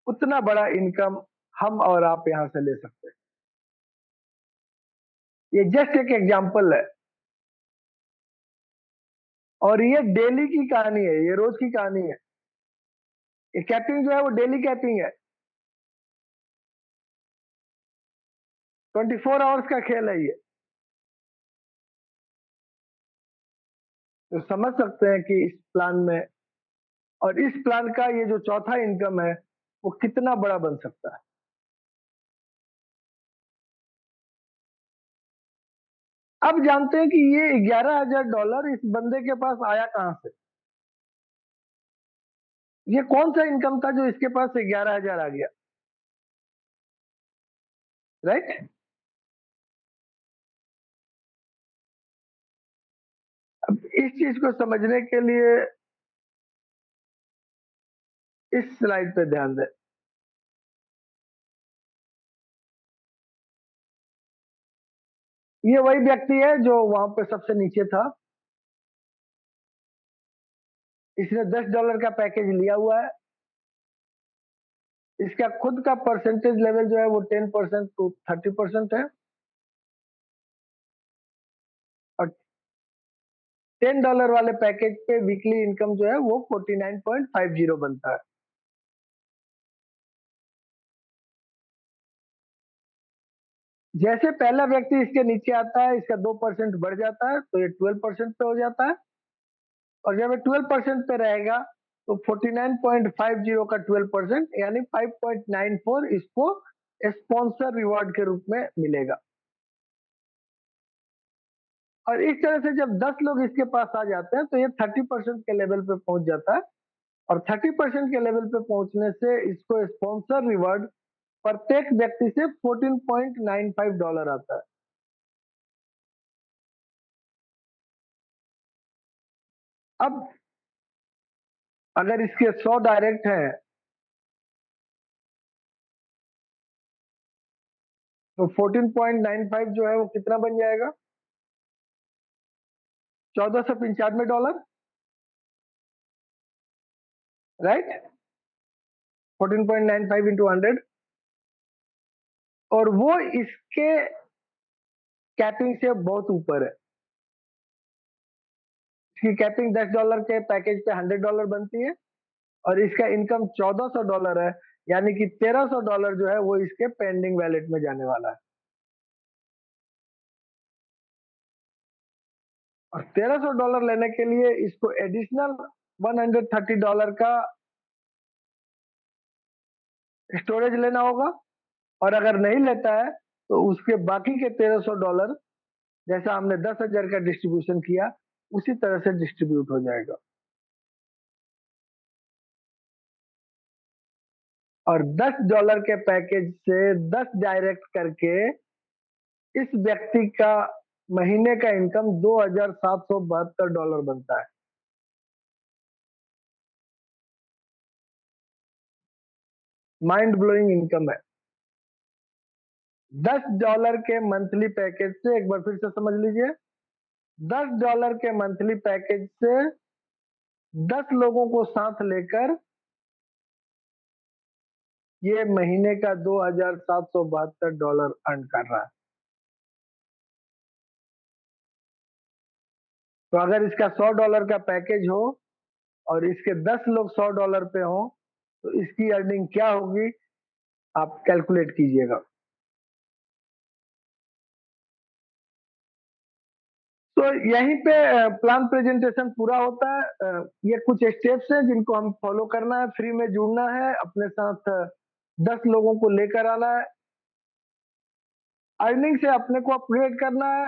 उतना बड़ा इनकम हम और आप यहां से ले सकते हैं। ये जस्ट एक एग्जांपल है, और ये डेली की कहानी है, ये रोज की कहानी है। ये कैपिंग जो है वो डेली कैपिंग है, 24 आवर्स का खेल है ये। तो समझ सकते हैं कि इस प्लान में, और इस प्लान का ये जो चौथा इनकम है वो कितना बड़ा बन सकता है। अब जानते हैं कि ये $11,000 इस बंदे के पास आया कहां से। ये कौन सा इनकम था जो इसके पास 11,000 आ गया, राइट? अब इस चीज को समझने के लिए इस स्लाइड पे ध्यान दें। ये वही व्यक्ति है जो वहां पे सबसे नीचे था। इसने $10 का पैकेज लिया हुआ है। इसका खुद का परसेंटेज लेवल जो है वो 10% टू 30% है, और $10 वाले पैकेज पे वीकली इनकम जो है वो 49.50 बनता है। जैसे पहला व्यक्ति इसके नीचे आता है, इसका 2% बढ़ जाता है, तो ये 12% पे हो जाता है। और जब ये 12% पे रहेगा तो 49.50 का 12% यानी 5.94 इसको स्पॉन्सर रिवॉर्ड के रूप में मिलेगा। और इस तरह से जब 10 लोग इसके पास आ जाते हैं तो ये 30% के लेवल पे पहुंच जाता है, और 30% के लेवल पे पहुंचने से इसको स्पॉन्सर रिवॉर्ड प्रत्येक व्यक्ति से $14.95 आता है। अब अगर इसके 100 डायरेक्ट हैं तो 14.95 जो है वो कितना बन जाएगा, $1495, राइट? 14.95 इंटू 100, और वो इसके कैपिंग से बहुत ऊपर है। इसकी कैपिंग $10 के पैकेज पे $100 बनती है, और इसका इनकम $1400 है, यानी कि $1300 जो है वो इसके पेंडिंग वैलेट में जाने वाला है। और $1300 लेने के लिए इसको एडिशनल $130 का स्टोरेज लेना होगा, और अगर नहीं लेता है तो उसके बाकी के $1300 जैसा हमने 10,000 का डिस्ट्रीब्यूशन किया उसी तरह से डिस्ट्रीब्यूट हो जाएगा। और $10 के पैकेज से 10 डायरेक्ट करके इस व्यक्ति का महीने का इनकम $2,772 बनता है। माइंड ब्लोइंग इनकम है। $10 के मंथली पैकेज से, एक बार फिर से समझ लीजिए, $10 के मंथली पैकेज से 10 लोगों को साथ लेकर ये महीने का $2,772 अर्न कर रहा है। तो अगर इसका $100 का पैकेज हो और इसके 10 लोग $100 पे हो तो इसकी अर्निंग क्या होगी आप कैलकुलेट कीजिएगा। तो यहीं पे प्लान प्रेजेंटेशन पूरा होता है। ये कुछ स्टेप्स हैं जिनको हम फॉलो करना है। फ्री में जुड़ना है, अपने साथ 10 लोगों को लेकर आना है, अर्निंग से अपने को अपग्रेड करना है।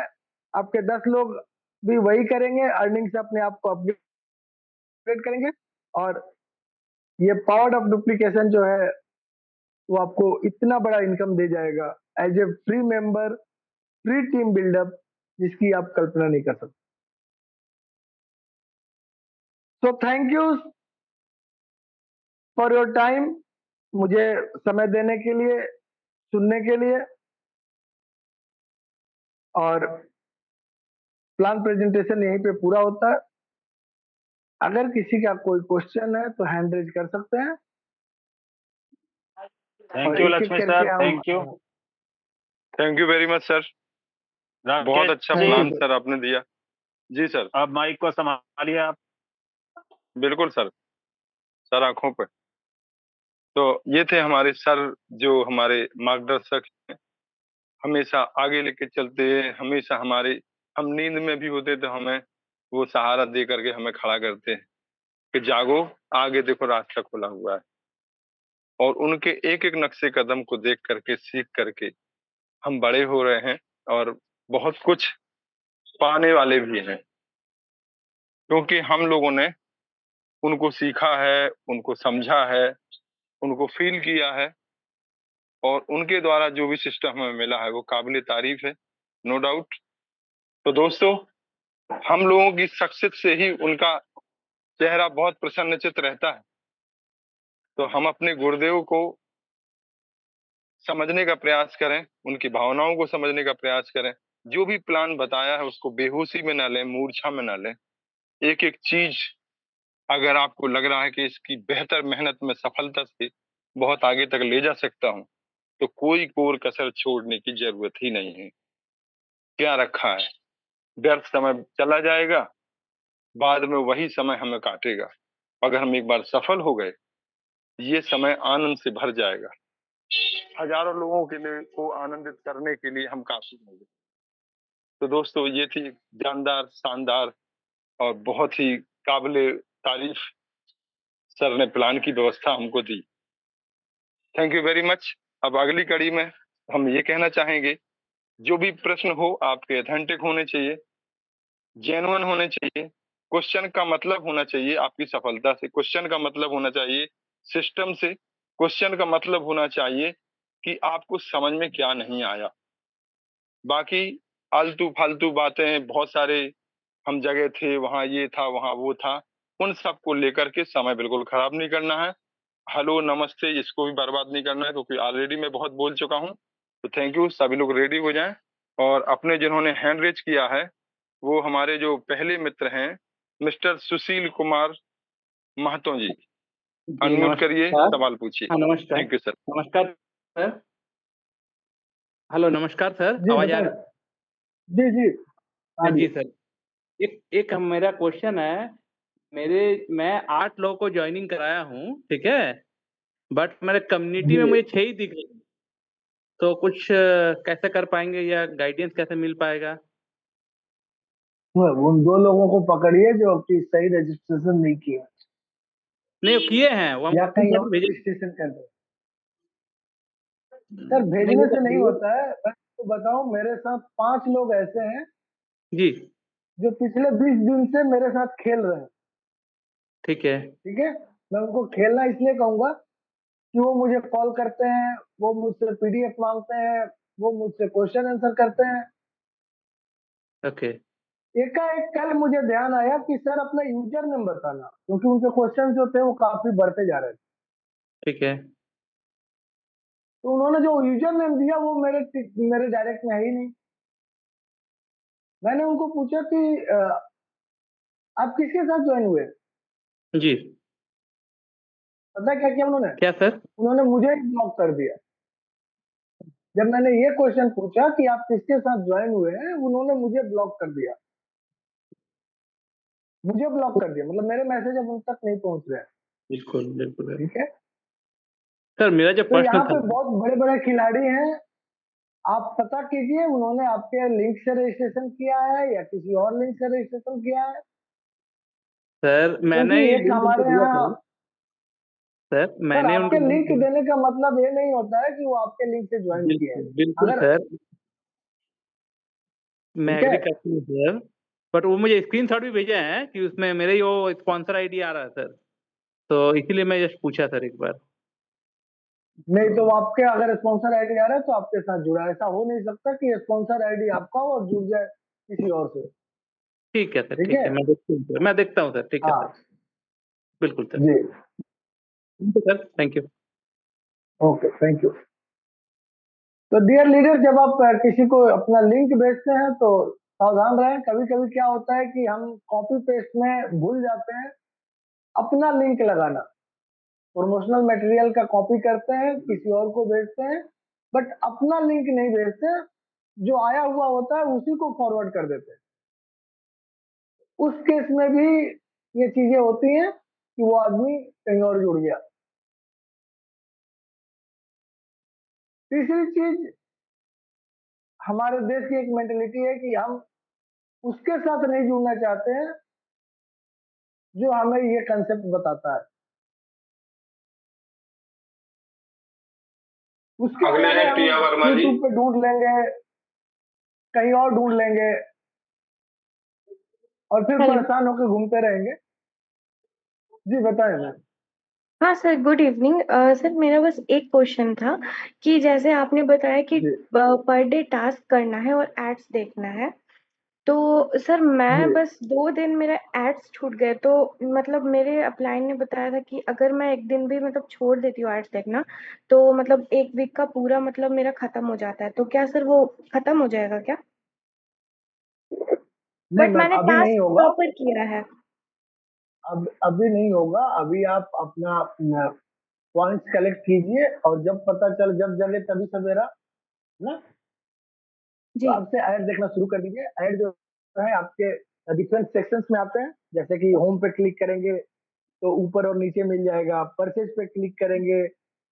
आपके 10 लोग भी वही करेंगे, अर्निंग से अपने आप को अपग्रेड करेंगे और ये पावर ऑफ डुप्लीकेशन जो है वो आपको इतना बड़ा इनकम दे जाएगा as a free member, free team buildup, जिसकी आप कल्पना नहीं कर सकते। तो thank you for your time, मुझे समय देने के लिए, सुनने के लिए। और प्लान प्रेजेंटेशन यहीं पे पूरा होता है। अगर किसी का कोई क्वेश्चन है तो हैंड रेज कर सकते हैं थैंक और यू एक एक लक्ष्मी करके सर, हम thank you very much sir. बहुत अच्छा Thank you, plan sir. Sir आपने दिया। जी सर। अब माइक को संभालिए आप। बिल्कुल सर, सर आंखों पे। तो ये थे हमारे सर, जो हमारे मार्गदर्शक हैं, हमेशा आगे लेके चलते हैं। हमेशा हमारे, हम नींद में भी होते तो हमें वो सहारा दे करके हमें खड़ा करते हैं कि जागो, आगे देखो रास्ता खुला हुआ है। और उनके एक एक नक्शे कदम को देख करके, सीख करके हम बड़े हो रहे हैं और बहुत कुछ पाने वाले भी हैं, क्योंकि हम लोगों ने उनको सीखा है, उनको समझा है, उनको फील किया है और उनके द्वारा जो भी सिस्टम हमें मिला है वो काबिल तारीफ है, नो डाउट। तो दोस्तों, हम लोगों की शख्सियत से ही उनका चेहरा बहुत प्रसन्नचित्त रहता है। तो हम अपने गुरुदेव को समझने का प्रयास करें, उनकी भावनाओं को समझने का प्रयास करें। जो भी प्लान बताया है उसको बेहोशी में ना लें, मूर्छा में ना लें। एक एक चीज अगर आपको लग रहा है कि इसकी बेहतर मेहनत में सफलता से बहुत आगे तक ले जा सकता हूं, तो कोई कोर कसर छोड़ने की जरूरत ही नहीं है। क्या रखा है, व्यर्थ समय चला जाएगा, बाद में वही समय हमें काटेगा। अगर हम एक बार सफल हो गए, ये समय आनंद से भर जाएगा। हजारों लोगों के लिए को आनंदित करने के लिए हम काफी होंगे। तो दोस्तों, ये थी एक जानदार, शानदार और बहुत ही काबिले तारीफ सर ने प्लान की व्यवस्था हमको दी। Thank you very much. अब अगली कड़ी में हम ये कहना चाहेंगे, जो भी प्रश्न हो आपके ऑथेंटिक होने चाहिए, जेन्युइन होने चाहिए। क्वेश्चन का मतलब होना चाहिए आपकी सफलता से, क्वेश्चन का मतलब होना चाहिए सिस्टम से, क्वेश्चन का मतलब होना चाहिए कि आपको समझ में क्या नहीं आया। बाकी आलतू फालतू बातें बहुत सारे, हम जगह थे, वहां ये था, वहां वो था, उन सब को लेकर के समय बिल्कुल खराब नहीं करना है। हेलो नमस्ते इसको भी बर्बाद नहीं करना है, क्योंकि ऑलरेडी मैं बहुत बोल चुका हूँ। तो थैंक यू, सभी लोग रेडी हो जाएं। और अपने जिन्होंने हैंड रेज किया है वो हमारे जो पहले मित्र हैं, मिस्टर सुशील कुमार महतो जी, जी अनम्यूट करिए, नमस्कार। सवाल पूछिए। हाँ नमस्कार। Thank you sir. नमस्कार सर। हेलो नमस्कार सर, जी आवाज आ बताइए। रही जी जी हाँ है? जी। जी सर, एक एक मेरा क्वेश्चन है। मैं 8 लोगों को ज्वाइनिंग कराया हूँ, ठीक है, बट मेरे कम्युनिटी में जी मुझे 6 ही दिख रहे हैं। तो कुछ कैसे कर पाएंगे या गाइडेंस कैसे मिल पाएगा? उन 2 लोगों को पकड़िए जो कि सही रजिस्ट्रेशन नहीं किया नहीं, वो किए हैं, वो हम या कहीं और भेजे। रजिस्ट्रेशन कर दो। सर नहीं भेजने वो से नहीं वो- होता है। मैं आपको बताऊं, मेरे साथ 5 लोग ऐसे हैं जी जो पिछले 20 दिन से मेरे साथ खेल रहे हैं। ठीक है। ठीक है, मैं उनको खेलना इसलिए कहूंगा कि वो मुझे कॉल करते हैं, वो मुझसे पीडीएफ मांगते हैं, वो मुझसे क्वेश्चन आंसर करते हैं। ओके। एकाएक कल मुझे ध्यान आया कि सर अपना यूजर नेम बताना, क्योंकि उनके क्वेश्चन जो थे वो काफी बढ़ते जा रहे थे। ठीक है। तो उन्होंने जो यूजर नेम दिया वो मेरे डायरेक्ट में है ही नहीं। मैंने उनको पूछा कि आप किसके साथ ज्वाइन हुए? जी पता है क्या किया उन्होंने? क्या सर? उन्होंने मुझे ही ब्लॉक कर दिया। जब मैंने ये क्वेश्चन पूछा कि आप किसके साथ ज्वाइन हुए हैं, उन्होंने मुझे ब्लॉक कर दिया। मुझे ब्लॉक कर दिया मतलब मेरे मैसेज अब उन तक नहीं पहुंच रहे हैं। बिल्कुल बिल्कुल ठीक है, सर, मेरा जो तो प्रश्न यहाँ था, पे बहुत बड़े बड़े खिलाड़ी हैं। आप पता कीजिए उन्होंने आपके लिंक से रजिस्ट्रेशन किया है या किसी और लिंक से रजिस्ट्रेशन किया है, सर मैंने क्योंकि ही एक लिंक उनको हमारे दिया यहाँ। था। सर सर मैंने आपके उनको लिंक लिंक देने का मतलब ये नहीं होता है कि वो आपके लिंक से ज्वाइन किए हैं। बिल्कुल बिल्कुल अगर सर, मैं ठीक है, एग्री करती हूँ सर, बट वो मुझे स्क्रीनशॉट भी भेजे हैं कि उसमें मेरे ही वो स्पॉन्सर आईडी आ रहा है सर, तो इसीलिए मैं जस्ट पूछा सर एक बार। नहीं तो वो आपके अगर स्पॉन्सर आईडी आ रहा है तो आपके साथ जुड़ा है। ऐसा हो नहीं सकता कि स्पॉन्सर आईडी आपका हो और जुड़ जाए किसी और से। ठीक है सर, ठीक ठीक है, है, मैं देखती हूँ सर, मैं देखता हूँ सर, ठीक है सर, हाँ बिल्कुल सर, जी, ठीक है sir, thank you. Okay thank you. तो डियर लीडर, जब आप किसी को अपना लिंक भेजते हैं तो सावधान रहें। कभी कभी क्या होता है कि हम कॉपी पेस्ट में भूल जाते हैं अपना लिंक लगाना। प्रमोशनल मटेरियल का कॉपी करते हैं, किसी और को भेजते हैं, बट अपना लिंक नहीं भेजते। जो आया हुआ होता है उसी को फॉरवर्ड कर देते हैं। उस केस में भी ये चीजें होती हैं कि वो आदमी कहीं और जुड़ गया। तीसरी चीज, हमारे देश की एक मेंटेलिटी है कि हम उसके साथ नहीं जुड़ना चाहते हैं जो हमें ये कंसेप्ट बताता है। उसके अगले बजाय हैं हम प्रिया वर्मा जी। यूट्यूब पे ढूंढ लेंगे, कहीं और ढूंढ लेंगे और फिर हेलो। परेशान होकर घूमते रहेंगे। जी बताएं मैम। हाँ सर, गुड इवनिंग। सर मेरा बस एक क्वेश्चन था कि जैसे आपने बताया कि जी पर डे टास्क करना है और एड्स देखना है, तो सर जी मैं बस 2 दिन मेरा एड्स छूट गए, तो मतलब मेरे अपलाइन ने बताया था कि अगर मैं एक दिन भी मतलब छोड़ देती हूँ एड्स देखना, तो मतलब 1 वीक का पूरा मतलब मेरा खत्म हो जाता है। तो क्या सर वो खत्म हो जाएगा क्या? नहीं बट मैम, मैंने अभी नहीं टास्क होगा। प्रॉपर किया है। अब अभी नहीं होगा। अभी आप अपना पॉइंट्स कलेक्ट कीजिए और जब पता चल, जब जगे तभी सवेरा ना, तो जी आपसे ऐड देखना शुरू कर दीजिए। ऐड जो है आपके डिफरेंट सेक्शंस में आते हैं। जैसे कि होम पे क्लिक करेंगे तो ऊपर और नीचे मिल जाएगा। परचेज पे क्लिक करेंगे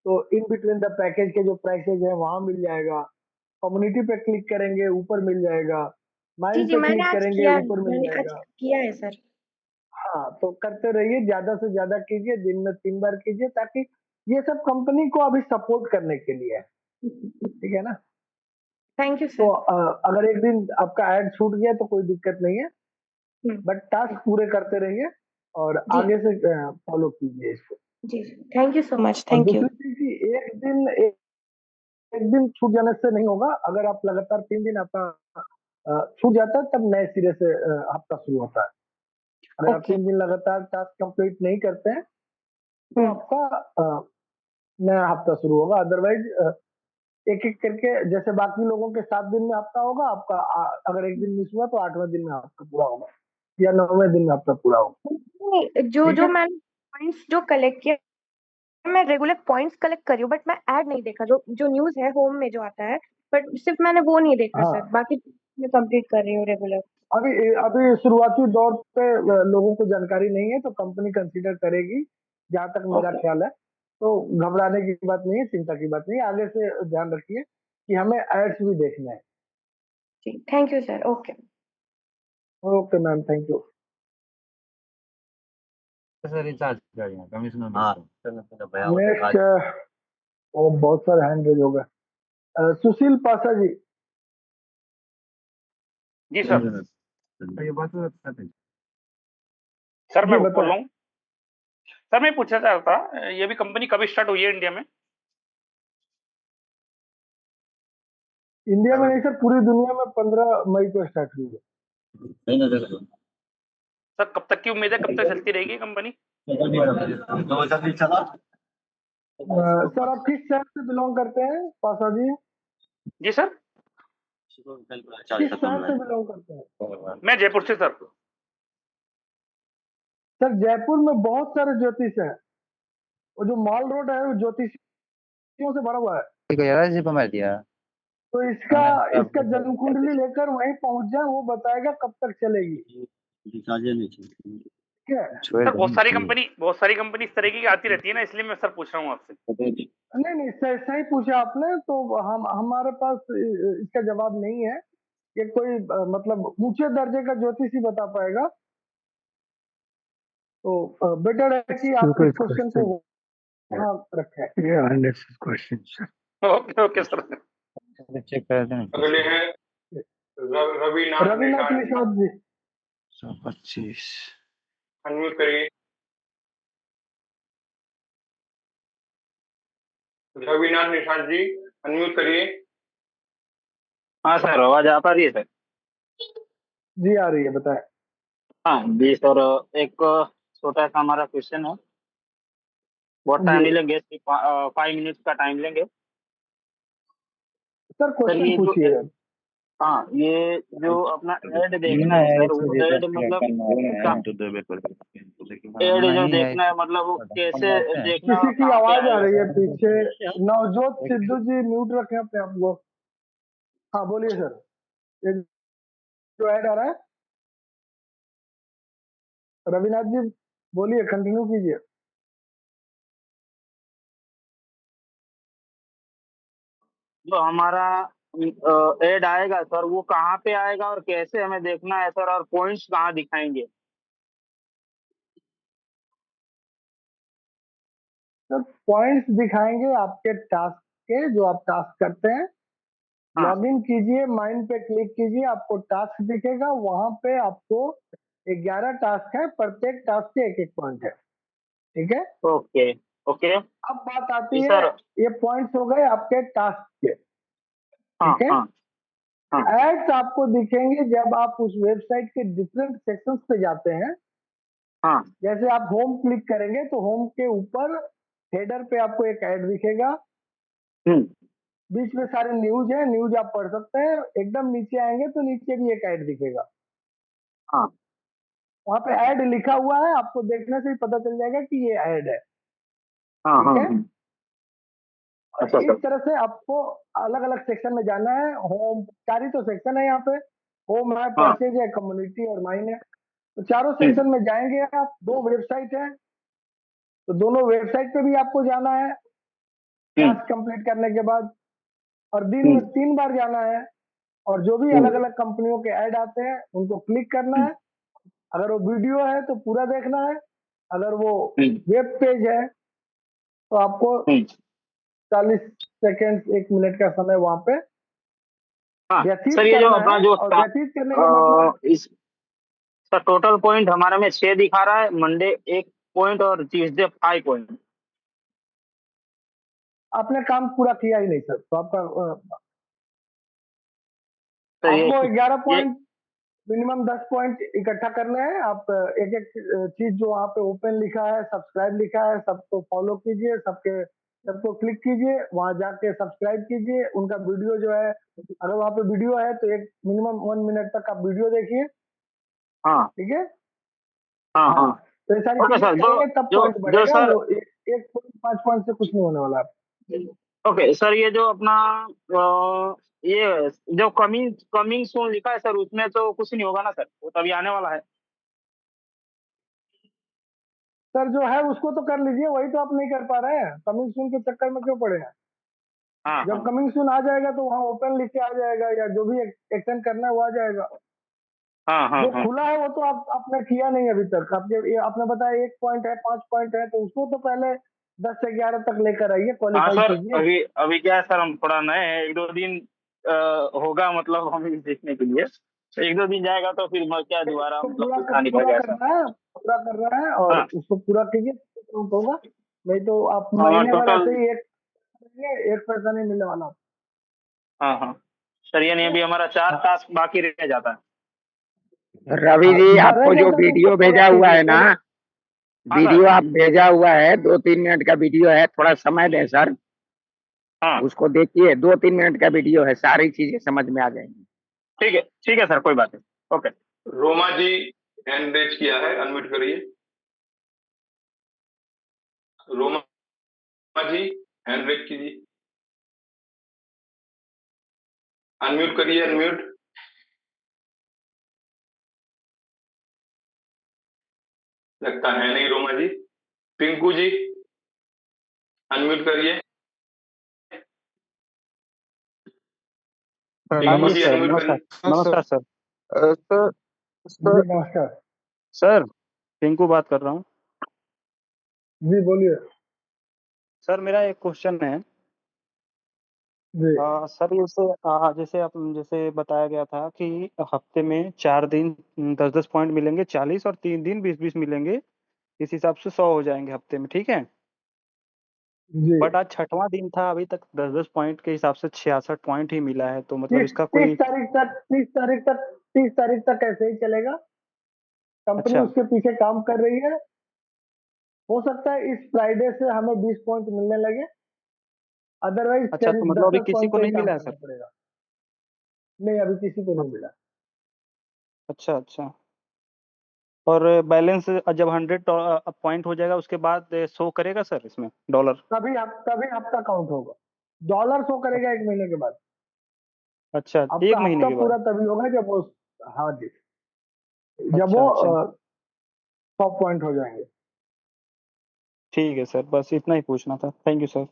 तो इन बिटवीन द पैकेज के जो प्राइसेज है वहां मिल जाएगा। कम्युनिटी पे क्लिक करेंगे ऊपर मिल जाएगा। जी माइंड जी, पे मैंने क्लिक आज करेंगे किया है, ऊपर मिल मैंने आज जाएगा। किया है सर। हाँ, तो करते रहिए, ज्यादा से ज्यादा कीजिए, दिन में 3 बार कीजिए, ताकि ये सब कंपनी को अभी सपोर्ट करने के लिए है। ठीक है ना? थैंक यू तो सर। अगर एक दिन आपका ऐड छूट गया तो कोई दिक्कत नहीं है, हम्म, बट टास्क पूरे करते रहिए और जी आगे से फॉलो कीजिए इसको। जी, थैंक यू सो मच, और थैंक यू। दूसरी चीज कि एक दिन छूट जाने से नहीं होगा। अगर आप लगातार 3 दिन आपका छूट जाता है तब नए सिरे से हफ्ता शुरू होता है। अगर आप ओके। 3 दिन लगातार टास्क कंप्लीट नहीं करते हैं तो हम्म, आपका नया हफ्ता शुरू होगा। अदरवाइज एक एक करके, जैसे बाकी लोगों के 7 दिन में हफ्ता होगा, आपका अगर एक दिन मिस हुआ तो 8वें दिन में हफ्ता पूरा होगा या 9वें दिन में हफ्ता पूरा होगा। नहीं, जो ठीक जो है, मैंने पॉइंट्स जो कलेक्ट किया, मैं रेगुलर पॉइंट्स कलेक्ट कर रही हूँ, बट मैं ऐड नहीं देखा। जो जो न्यूज़ है होम में जो आता है, बट सिर्फ मैंने वो नहीं देखा हाँ। सर, बाकी मैं कंप्लीट कर रही हूँ रेगुलर। अभी अभी शुरुआती दौर पे लोगों को जानकारी नहीं है तो कंपनी कंसीडर करेगी, जहां तक मेरा ओके ख्याल है। तो घबराने की बात नहीं है, चिंता की बात नहीं है। आगे से ध्यान रखिए कि हमें एड्स भी देखना है। जी, thank you sir. Okay. Okay ma'am, thank you. Sir recharge करिए कमिश्नर हाँ भैया नेक्स्ट, बहुत सारे हैंड रेज हो गए। सुशील पासा जी। जी सर। ये बात सर जी मैं बोल बताएं। रहा हूँ। सर मैं पूछना चाह रहा था, ये भी कंपनी कब स्टार्ट हुई है इंडिया में? इंडिया में नहीं सर, पूरी दुनिया में 15 मई को स्टार्ट हुई है। सर कब तक की उम्मीद है, कब तक चलती रहेगी कंपनी? चला सर आप किस शहर से बिलोंग करते हैं पासा जी? जी सर। किस शहर से बिलोंग करते हैं? मैं जयपुर से सर। सर जयपुर में बहुत सारे ज्योतिष हैं। वो जो मॉल रोड है वो ज्योतिषियों से भरा हुआ है, ठीक है यार, इसी पे मार दिया। तो इसका हमें इसका जन्म कुंडली लेकर वहीं पहुंच जाए, वो बताएगा कब तक चलेगी। ठीक है? छोड़ सर दो बहुत सारी कंपनी इस तरीके की आती रहती है ना, इसलिए मैं सर पूछ रहा हूँ आपसे। नहीं सही पूछा आपने। तो हमारे पास इसका जवाब नहीं है। ये कोई मतलब ऊंचे दर्जे का ज्योतिषी बता पाएगा। तो बेटर है कि आप इस क्वेश्चन को वहाँ रखें। Okay okay sir. चेक कर देना। अगले हैं रविनाथ रविनाथ निषाद जी, निषाद जी। 125। अनम्यूट करिए। रविनाथ निषाद जी, अनम्यूट करिए। हाँ सर, आवाज आ पा रही है सर? जी आ रही है, बताएं। हाँ जी सर, एक छोटा सा हमारा क्वेश्चन है। बहुत टाइम जी नहीं लेंगे, 5 मिनट का टाइम लेंगे। सर, सर क्वेश्चन ये जो पूछिए। हाँ, ये जो अपना ऐड देखना नहीं है है, सर, वो इसलिए ऐड तो मतलब करना तो देवे पर लेकिन ऐड जो नहीं है, देखना है मतलब वो कौन कैसे बात है। देखना है और किसी की कहाँ पे आवाज आ आएगा रही है सर? पीछे। नवजोत सिद्धू जी, म्यूट रखें अपने आप को। हाँ बोलिए सर। ये जो ऐड आ रहा है, रविनाथ जी बोलिए, कंटिन्यू कीजिए। जो हमारा ऐड आएगा सर, वो कहाँ पे आएगा और कैसे हमें देखना है सर, और पॉइंट्स कहाँ दिखाएंगे? सर पॉइंट्स दिखाएंगे आपके टास्क के, जो आप टास्क करते हैं। हाँ लॉगिन कीजिए, माइन पे क्लिक कीजिए, आपको टास्क दिखेगा। वहां पे आपको 11 टास्क है, प्रत्येक टास्क के एक एक पॉइंट है। ठीक है? ओके ओके अब बात आती जी है, सर। ये पॉइंट्स हो गए आपके टास्क के। हाँ ठीक है? हाँ हाँ एड्स आपको दिखेंगे जब आप उस वेबसाइट के डिफरेंट सेक्शंस पे जाते हैं। हाँ। जैसे आप होम क्लिक करेंगे तो होम के ऊपर हेडर पे आपको एक ऐड दिखेगा। हम्म बीच में सारे न्यूज है, न्यूज आप पढ़ सकते हैं। एकदम नीचे आएंगे तो नीचे भी एक ऐड दिखेगा। हाँ वहां पे ऐड लिखा हुआ है, आपको देखने से ही पता चल जाएगा कि ये ऐड है। हाँ ठीक हाँ है? अच्छा और इस सर। तरह से आपको अलग अलग सेक्शन में जाना है। होम, 4 ही तो सेक्शन है यहाँ पे। होम है, हाँ। परचेज है, कम्युनिटी और माइन है। तो चारों हम्म सेक्शन में जाएंगे आप। 2 वेबसाइट है, तो दोनों वेबसाइट पे भी आपको जाना है हम्म टास्क कंप्लीट करने के बाद। और दिन में हम्म 3 बार जाना है। और जो भी अलग हम्म अलग कंपनियों के ऐड आते हैं उनको क्लिक करना है। अगर वो वीडियो है तो पूरा देखना है। अगर वो हम्म वेब पेज है तो आपको हम्म 40 सेकेंड 1 मिनट का समय वहां पे हाँ व्यतीत सर, ये जो करना अपना है। जो और व्यतीत करने का मतलब, इस सर टोटल पॉइंट हमारे में 6 दिखा रहा है। मंडे 1 पॉइंट और ट्यूसडे 5 पॉइंट। आपने काम पूरा किया ही नहीं सर, तो आपका सर आपको 11 ये पॉइंट, मिनिमम 10 पॉइंट इकट्ठा करने हैं। आप एक एक चीज जो वहाँ पे ओपन लिखा है, सब्सक्राइब लिखा है, सबको फॉलो कीजिए, सबको क्लिक कीजिए, वहां जाके सब्सक्राइब कीजिए। उनका वीडियो जो है, अगर वहाँ पे वीडियो है तो एक मिनिमम 1 मिनट तक आप वीडियो देखिए। हाँ ठीक है? हाँ हाँ, हाँ। तो ये सारी ओके चीजें सर, जो करेंगे तब जो पॉइंट जो बढ़ेगा। सर वो 1.5 पॉइंट से कुछ नहीं होने वाला। ओके सर, ये जो अपना ये जो कमिंग कमिंग सून लिखा है सर, उसमें तो कुछ नहीं होगा ना सर? वो तभी आने वाला है। सर जो है उसको तो कर लीजिए, वही तो आप नहीं कर पा रहे हैं। कमिंग सून के चक्कर में क्यों पड़े हैं? हाँ जब हाँ कमिंग सून आ जाएगा तो वहाँ ओपन लिख के आ जाएगा, या जो भी एक्शन करना है वो आ जाएगा। हाँ हाँ जो हाँ खुला है वो तो आपने किया नहीं अभी तक। आपने बताया 1 पॉइंट है, 5 पॉइंट है, तो उसको तो पहले 10 से 11 तक लेकर आइए, हाँ क्वालिफाई सर। कीजिए। अभी अभी क्या है सर, हम थोड़ा नए हैं। 1-2 दिन होगा मतलब हम इस सीखने के लिए। तो 1-2 दिन जाएगा तो फिर मैं क्या दोबारा उसको मतलब पूछना नहीं पड़ेगा ऐसा। पूरा करना है और हाँ उसको पूरा कीजिए तो काउंट होगा। नहीं तो आप हाँ महीने भर टोटल। ऐसे ही एक करेंगे, एक पैसा नहीं मिलने वाला। हाँ हाँ सर, यानी अभी हमारा 4 हाँ टास्क बाकी रह जाता है। रवि हाँ, जी, रह आपको जो जाता है तो उसको वीडियो पूरा भेजा हुआ कीजिए है ना, पहले। हाँ सर। वीडियो आप भेजा हुआ है 2-3 मिनट का वीडियो है, थोड़ा समय दें सर। हाँ उसको देखिए, 2-3 मिनट का वीडियो है, सारी चीजें समझ में आ जाएंगी। ठीक है सर, कोई बात नहीं। ओके। रोमा जी हैंड रेज किया है, अनम्यूट करिए। रोमा जी हैंड रेक कीजिए, अनम्यूट करिए, अनम्यूट। लगता है नहीं रोमा जी। पिंकू जी अनम्यूट करिए, हाँ पिंकू जी जी सर, अनम्यूट नमस्कार। करिए। नमस्कार सर। सर जी सर नमस्कार। सर पिंकू बात कर रहा हूँ। जी बोलिए। सर मेरा एक क्वेश्चन है। जी सर जैसे आप जैसे बताया गया था कि हफ्ते में 4 दिन 10-10 पॉइंट मिलेंगे 40 और 3 दिन 20-20 मिलेंगे। इस हिसाब से 100 हो जाएंगे हफ्ते में, ठीक है। जी। बट आज 6वां दिन था, अभी तक 10-10 पॉइंट के हिसाब से 66 पॉइंट ही मिला है, तो मतलब 30 इसका 30 कोई। तारीख तक 30 तारीख तक 30 तारीख तक ऐसे ही चलेगा। कंपनी अच्छा उसके पीछे काम कर रही है। हो सकता है इस फ्राइडे से हमें 20 पॉइंट मिलने लगे, अदरवाइज अच्छा, तो मतलब दस अभी दस किसी पॉइंट को पे ही नहीं काम मिला है करना सर। पड़ेगा। नहीं अभी किसी को नहीं मिला। अच्छा अच्छा। और बैलेंस जब 100 पॉइंट हो जाएगा उसके बाद शो करेगा सर इसमें डॉलर। तभी हफ्ता काउंट होगा। डॉलर शो करेगा 1 महीने के बाद। अच्छा, एक आपका महीने हफ्ता के बाद। पूरा तभी होगा जब वो, हाँ जी, जब अच्छा वो अच्छा, 100 पॉइंट हो जाएंगे। ठीक है सर, बस इतना ही पूछना था। Thank you sir.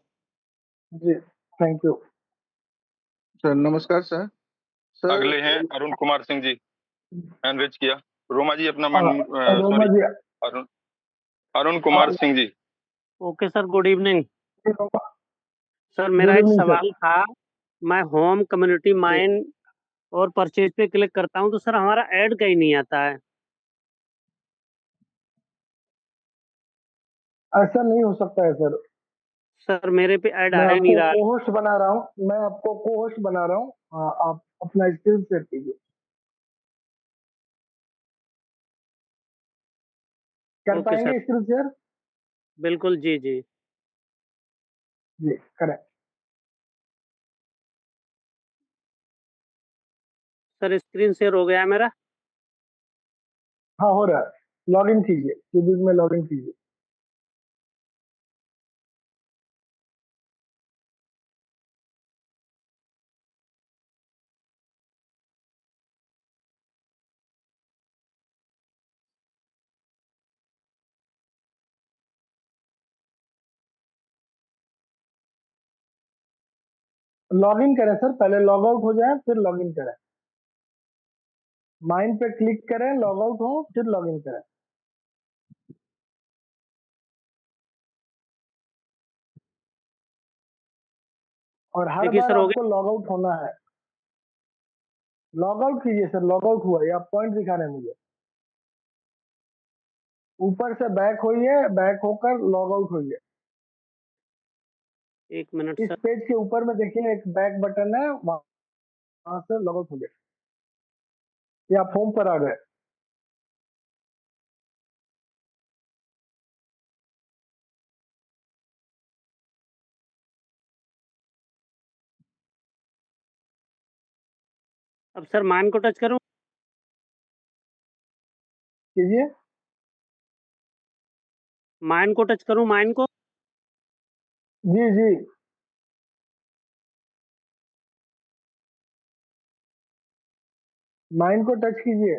जी थैंक यू। सर नमस्कार सर। सर अगले हैं अरुण कुमार सिंह जी, हैंड रेज किया। रोमा जी अपना रोमा सॉरी, जी। Arun Arun Kumar Singh ji. Okay sir, good evening. Sir मेरा गुड एक इवनिंग सर। सवाल था। मैं होम, कम्युनिटी, माइन और परचेज पे क्लिक करता हूँ तो सर हमारा ऐड कहीं नहीं आता है। ऐसा नहीं हो सकता है सर। सर मेरे पे ऐड आ मैं ही नहीं आपको रहा है। को होस्ट बना रहा हूँ, मैं आपको को होस्ट बना रहा हूँ। आप अपना स्क्रीन शेयर कीजिए। कर ओके सर, पाएंगे स्क्रीन शेयर? बिल्कुल, जी जी। जी करें। सर स्क्रीन शेयर हो गया है मेरा। हाँ हो रहा है। लॉग इन कीजिए, क्यूबिक में लॉग इन कीजिए। लॉग इन करें सर, पहले लॉग आउट हो जाए फिर लॉग इन करें। माइन पे क्लिक करें, लॉग आउट हो फिर लॉग इन करें। और हर देखिए बार सर, हो आपको गया। लॉग आउट होना है। लॉग आउट कीजिए सर, लॉग आउट हुआ, ये आप पॉइंट दिखा रहे हैं मुझे। ऊपर से बैक होइए, बैक होकर लॉग आउट होइए। एक मिनट इस सर। पेज के ऊपर में देखिए एक बैक बटन है, वहां से लॉग आउट हो गया। ये आप होम पर आ गए। अब सर माइन को टच करूं? कीजिए। माइन को टच करूं, माइन को? जी जी। माइन को टच कीजिए।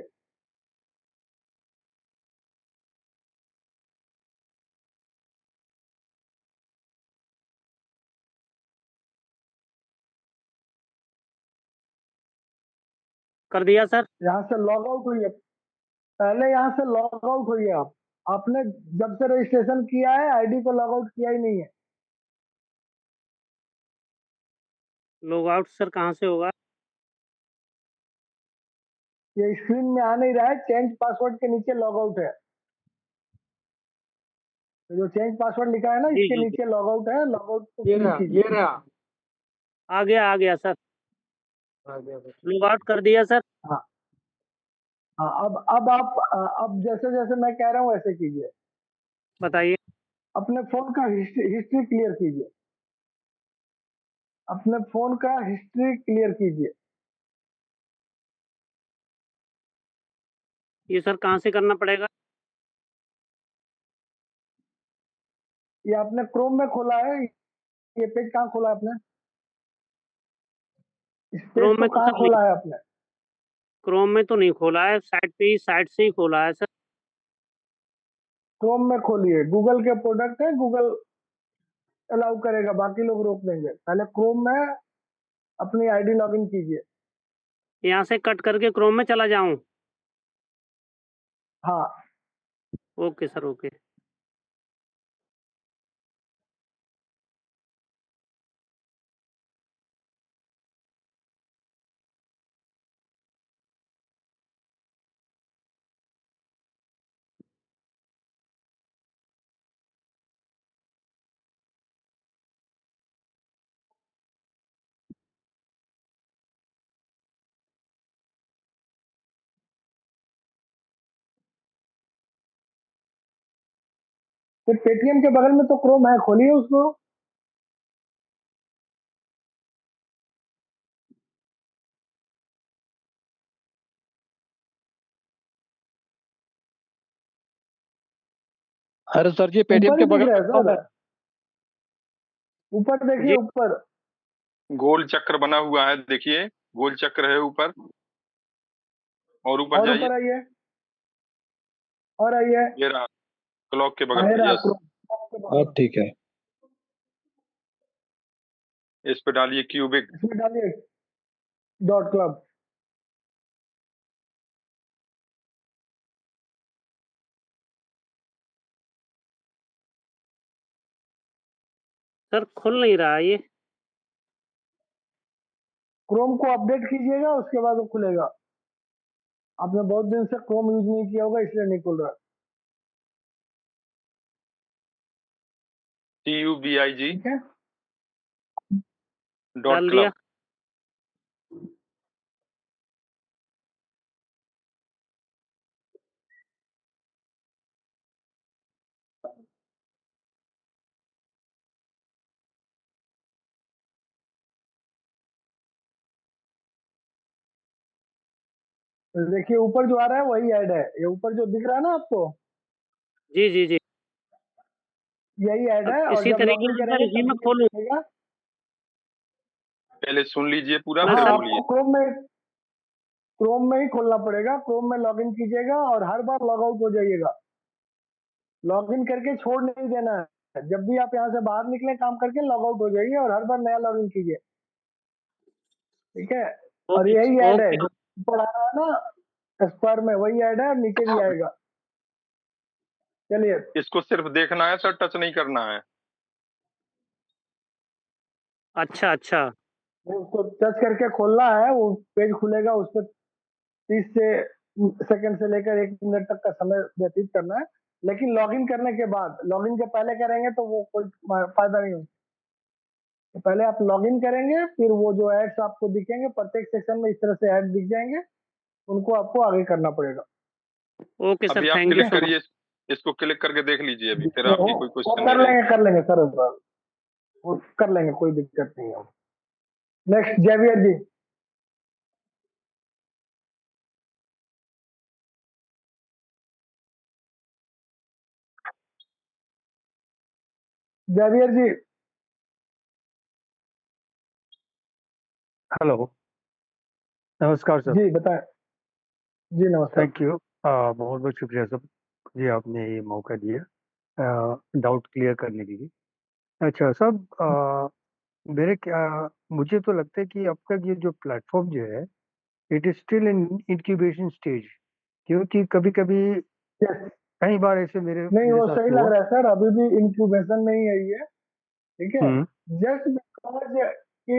कर दिया सर। यहाँ से लॉग आउट हुई है। पहले यहाँ से लॉग आउट हुई है। आपने जब से रजिस्ट्रेशन किया है आईडी को लॉग आउट किया ही नहीं है। लॉग आउट सर कहाँ से होगा? ये स्क्रीन में आ नहीं रहा है, चेंज पासवर्ड के नीचे लॉग आउट है। तो जो चेंज पासवर्ड लिखा है ना, जी इसके जी जी, नीचे लॉग आउट है, लॉग आउट को क्लिक कीजिए। आ गया सर। आ गया सर। लॉग आउट कर दिया सर। हाँ हाँ। अब आप अब जैसे जैसे मैं कह रहा हूँ वैसे कीजिए। बताइए। अपने फोन का हिस्ट्री क्लियर कीजिए। अपने फोन का हिस्ट्री क्लियर कीजिए। ये सर कहाँ से करना पड़ेगा? ये आपने क्रोम में खोला है, ये पेज कहाँ खोला आपने? इस पेज क्रोम को में तो कहाँ सर खोला है आपने? क्रोम में तो नहीं खोला है, साइट पे ही, साइट से ही खोला है सर। क्रोम में खोलिए, गूगल के प्रोडक्ट है, गूगल अलाउ करेगा, बाकी लोग रोक देंगे। पहले क्रोम में अपनी आईडी लॉगिन कीजिए। यहाँ से कट करके क्रोम में चला जाऊं? हाँ, ओके सर, ओके। फिर पेटीएम के बगल में तो क्रोम है, खोलिए उसको। अरे सर जी, पेटीएम ऊपर के ही दिख बगल रहा में है क्रोम है। सर, ऊपर देखिए, जी ऊपर। गोल चक्र बना हुआ है, देखिए गोल चक्र है ऊपर, और ऊपर और जाइए। ऊपर आइए, और आइए। ये रहा, क्लॉक के बगल हाँ, ये में, रहा यस। क्रोम। ठीक है। इस पे डालिए क्यूबिक। इसमें डालिए डॉट क्लब। सर खुल नहीं रहा है ये। क्रोम को अपडेट कीजिएगा, उसके बाद वो खुलेगा। आपने बहुत दिन से क्रोम यूज नहीं किया होगा, इसलिए नहीं खुल रहा। TUBIG ठीक है, डॉट डाल दिया। क्लब। तो देखिए ऊपर जो आ रहा है वही ऐड है, ये ऊपर जो दिख रहा है ना आपको, जी जी जी। यही ऐड अब है। और इसी जब तरीके लॉगिन से सर करेंगे इसी तब में भी खोलूं? दिखेगा। पहले सुन लीजिए पूरा, मैं फिर हाँ, सर बोलिए। आपको क्रोम में ही खोलना पड़ेगा। क्रोम में लॉगिन कीजिएगा और हर बार लॉग आउट हो जाइएगा। लॉगिन करके छोड़ नहीं देना है। जब भी आप यहाँ से बाहर निकले काम करके लॉग आउट हो जाइए और हर बार नया लॉगिन कीजिए। ठीक है, और ओके यही ऐड है ओके। जो ऊपर आ रहा है ना स्क्वायर में, वही ऐड है और नीचे भी आएगा। चलिए, इसको सिर्फ देखना है सर, टच नहीं करना है। अच्छा अच्छा। उसको टच करके खोलना है, वो पेज खुलेगा। उस पर 30 से सेकंड से लेकर 1 मिनट तक का समय व्यतीत करना है। लेकिन लॉगिन करने के बाद, लॉगिन के पहले करेंगे तो वो कोई फायदा नहीं होगा। तो पहले आप लॉगिन करेंगे, फिर वो जो एड्स आपको दिखेंगे प्रत्येक सेक्शन में, इस तरह से ऐड दिख जाएंगे, उनको आपको आगे करना पड़ेगा। ओके सर, अभी आप thank you click so much. करिए, इसको क्लिक करके देख लीजिए, अभी फिर जिसमें हो आपकी कोई वो क्वेश्चन नहीं रहेगी। कर लेंगे सर, वो कर लेंगे, कोई दिक्कत नहीं है। नेक्स्ट जेवियर जी। जेवियर जी, हेलो, नमस्कार सर। जी बताएं। जी नमस्कार। Thank you. बहुत बहुत शुक्रिया सर जी, आपने ये मौका दिया डाउट क्लियर करने के लिए। अच्छा सब मेरे क्या, मुझे तो लगता है कि आपका ये जो प्लेटफॉर्म जो है, it is still in incubation stage, क्योंकि कभी कभी यस, कई बार ऐसे मेरे नहीं मेरे वो साथ सही लग हुआ। रहा है सर, अभी भी इंक्यूबेशन में ही है ये। ठीक है, हम्म जस्ट बिकॉज कि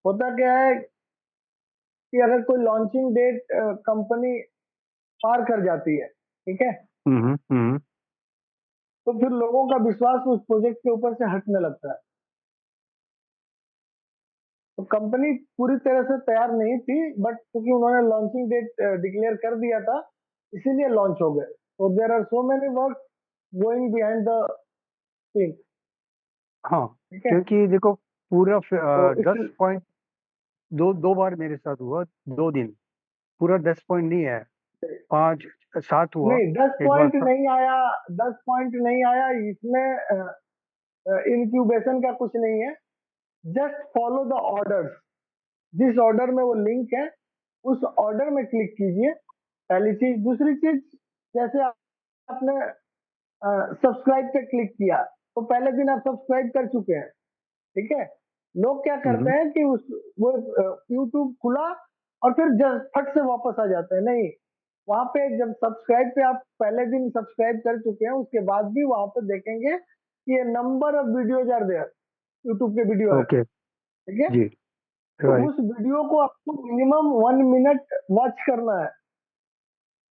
होता क्या है कि अगर कोई लॉन्चिंग डेट कंपनी पार कर जाती है, ठीक है, हम्म। तो फिर लोगों का विश्वास उस प्रोजेक्ट के ऊपर से हटने लगता है। तो कंपनी पूरी तरह से तैयार नहीं थी, बट क्योंकि उन्होंने लॉन्चिंग डेट डिक्लेयर कर दिया था, इसीलिए लॉन्च हो गए। तो there are so many work going behind the scene. हाँ, ठीक है, क्योंकि देखो पूरा तो इस 10 पॉइंट दो दो बार मेरे साथ हुआ, 2 दिन पूरा 10 पॉइंट नहीं है, 5 7 हुआ। नहीं, 10 एक बार पॉइंट नहीं आया, 10 पॉइंट नहीं आया इसमें। इनक्यूबेशन का कुछ नहीं है, जस्ट फॉलो द ऑर्डर्स। जिस ऑर्डर में वो लिंक है उस ऑर्डर में क्लिक कीजिए, पहली चीज। दूसरी चीज, जैसे आपने सब्सक्राइब पे क्लिक किया तो पहले दिन आप सब्सक्राइब कर चुके हैं, ठीक है। लोग क्या करते हैं कि उस वो यूट्यूब खुला और फिर फट से वापस आ जाते हैं। नहीं, वहां पे जब सब्सक्राइब पे आप पहले दिन सब्सक्राइब कर चुके हैं उसके बाद भी वहां पे देखेंगे कि ये number of videos are there, YouTube के वीडियो है, ओके ठीक है। जी तो राइट उस वीडियो को आपको मिनिमम 1 मिनट वॉच करना है,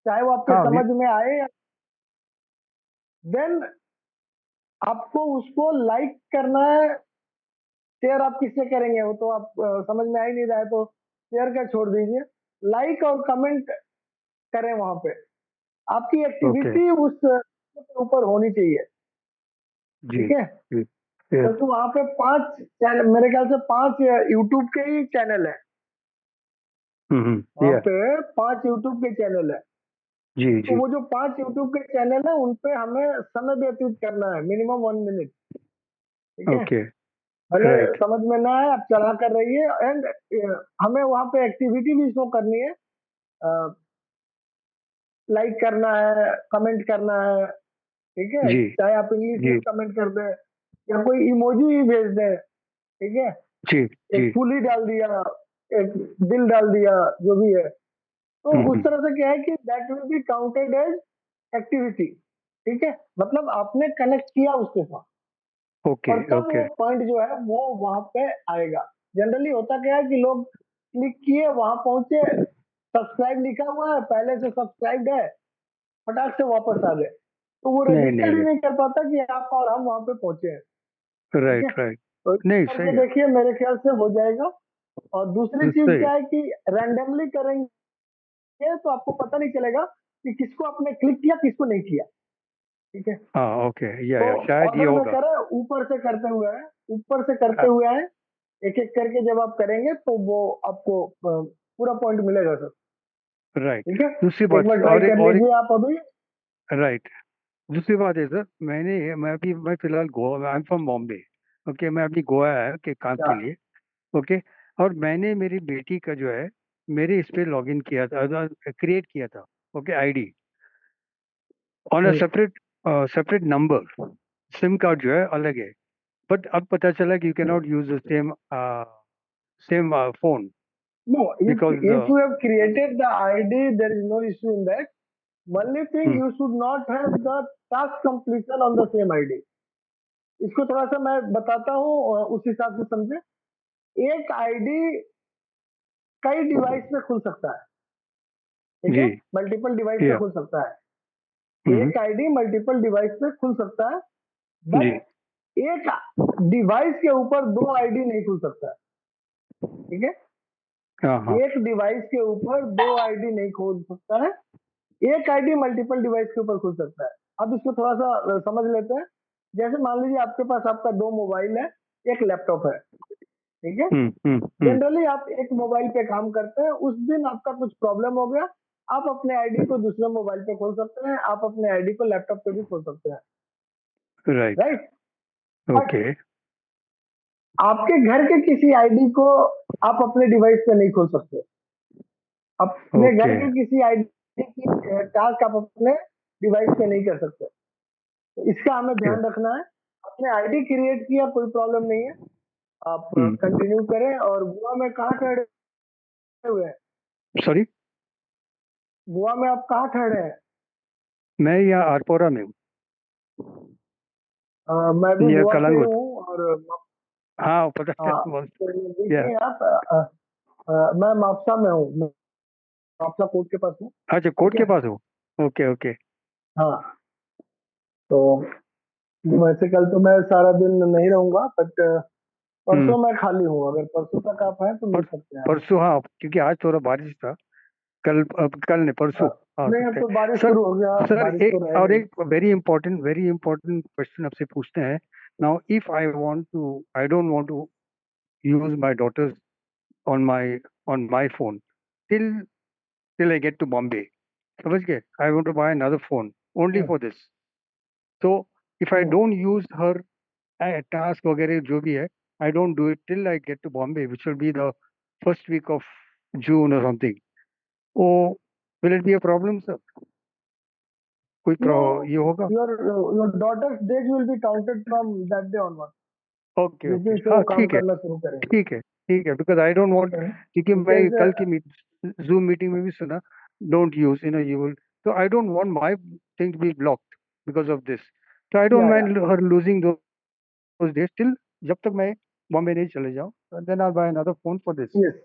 चाहे वो आपके हाँ समझ में आए या देन आपको उसको लाइक करना है। शेयर आप किससे करेंगे, वो तो आप समझ में आ ही नहीं रहा है तो शेयर का छोड़ दीजिए, लाइक और कमेंट करें। वहां पे आपकी ओके एक्टिविटी उस के ऊपर होनी चाहिए, जी ठीक है। जी yes, तो वहां पे 5 चैनल, मेरे ख्याल से 5 यूट्यूब के ही चैनल है, वहां yeah, पे 5 यूट्यूब के चैनल है। जी तो जी वो जो 5 यूट्यूब के चैनल है उन पे हमें समय व्यतीत करना है, मिनिमम 1 मिनट, ठीक है। ओके भले राइट समझ में ना आए, आप चला कर रहिए। एंड हमें वहां पे एक्टिविटी भी शो करनी है, लाइक करना है, कमेंट करना है, ठीक है। जी चाहे आप इंग्लिश में जी कमेंट कर दें या कोई इमोजी ही भेज दें, ठीक है। जी जी एक फूल ही डाल दिया, एक दिल डाल दिया, जो भी है। तो उस तरह से क्या है कि that will be counted as activity, ठीक है। मतलब आपने कनेक्ट किया उसके साथ ओके और तब ओके वो पॉइंट जो है वो वहां पे आएगा। जनरली होता क्या है कि लोग क्लिक किए, वहां पहुंचे, सब्सक्राइब लिखा हुआ है, पहले से सब्सक्राइब्ड है, फटाक से वापस आ गए, तो वो नहीं नहीं रजिस्टर ही नहीं नहीं कर पाता कि आप और हम वहां पे पहुंचे हैं, ठीक है। राइट राइट तो इस नहीं करके सही है देखिए, मेरे ख्याल से हो जाएगा। और दूसरी चीज सही क्या है कि रैंडमली करेंगे तो आपको पता नहीं चलेगा कि किसको आपने क्लिक किया, किसको नहीं किया, ठीक है। हाँ ओके तो या शायद ये ऑर्डर में होगा करें, ऊपर से करते हुए है, ऊपर से करते हुए है, एक एक करके जब आप करेंगे तो वो आपको पूरा पॉइंट मिलेगा सर, राइट ठीक है। दूसरी एक बात बार ट्राई कर और लीजिए आप अभी। राइट दूसरी बात है सर मैं फिलहाल गोवा में I am from Bombay okay मैं अभी गोवा आया के काम क्या के लिए ओके और मैंने मेरी बेटी का जो है मेरे इस पे लॉगिन किया था क्रिएट किया था okay ID on a separate number SIM card जो है अलग है बट अब पता चला कि you can not use the same phone No, because if you have created the ID, there is no issue in that. Only thing, you should not have the task completion on the same ID. इसको थोड़ा सा मैं बताता हूँ, उस हिसाब से समझे। एक आईडी कई डिवाइस में खुल सकता है, ठीक है। जी मल्टीपल डिवाइस में या खुल सकता है, एक आईडी मल्टीपल डिवाइस में खुल सकता है, जी बट एक डिवाइस के ऊपर 2 आईडी नहीं खुल सकता है, ठीक है। हाँ हाँ एक डिवाइस के ऊपर 2 आईडी नहीं खोल सकता है, एक आईडी मल्टीपल डिवाइस के ऊपर खुल सकता है। अब इसको थोड़ा सा समझ लेते हैं। जैसे मान लीजिए आपके पास आपका 2 मोबाइल है, एक लैपटॉप है, ठीक है। जनरली आप एक मोबाइल पे काम करते हैं, उस दिन आपका कुछ प्रॉब्लम हो गया, आप अपने आईडी को दूसरे मोबाइल पे खोल सकते हैं, आप अपने आईडी को लैपटॉप पे भी खोल सकते हैं, राइट राइट। बट ओके आपके घर के किसी आईडी को आप अपने डिवाइस पे नहीं खोल सकते। अपने घर ओके के किसी आईडी की टास्क आप अपने डिवाइस पे नहीं कर सकते, तो इसका हमें ध्यान रखना है। अपने आईडी क्रिएट किया, कोई प्रॉब्लम नहीं है, आप कंटिन्यू करें। और गोवा में कहाँ ठहरे हुए हैं? सॉरी गोवा में आप कहाँ ठहरे हैं? मैं यहाँ आरपोरा में हूँ मैं भी ये गोवा से ही कलंगुट हूँ और हाँ पता हाँ, है तो या देखिए आप, मैं मापसा में हूँ, मापसा कोर्ट के पास हूँ, अच्छा ठीक कोर्ट के है। पास हो ओके ओके हाँ, तो वैसे कल तो मैं सारा दिन नहीं रहूंगा, बट परसों मैं खाली हूँ, अगर परसों तक आप हैं तो मिल सकते हैं आप। परसों हाँ क्योंकि आज थोड़ा बारिश था कल नहीं परसों आ नहीं, अब सकते तो हैं बारिश सर शुरू हो गया, सर बारिश तो और रहेगा ही। एक वेरी इंपॉर्टेंट क्वेश्चन आपसे पूछते हैं now if I don't want to use my daughters on my phone till I get to Bombay समझ गए I want to buy another phone only for this so if I don't use her task वगैरह जो भी है, I don't do it till I get to Bombay which will be the first week of June और something. Oh will it be a problem sir? कोई No, ये होगा? your daughter's date will be counted from that day onward. Okay जिस okay, दिन से हाँ वो काम ठीक है करना शुरू करेंगे। ठीक है ठीक है, बिकॉज आई डोंट वांट, क्योंकि मैं Because कल की जूम मीटिंग में भी सुना, डोंट यूज यू विल, तो I don't want my thing to be blocked because of this, तो I don't yeah, mind her losing those days till, जब तक मैं बॉम्बे नहीं चले जाऊं, then I buy another phone for this, yes,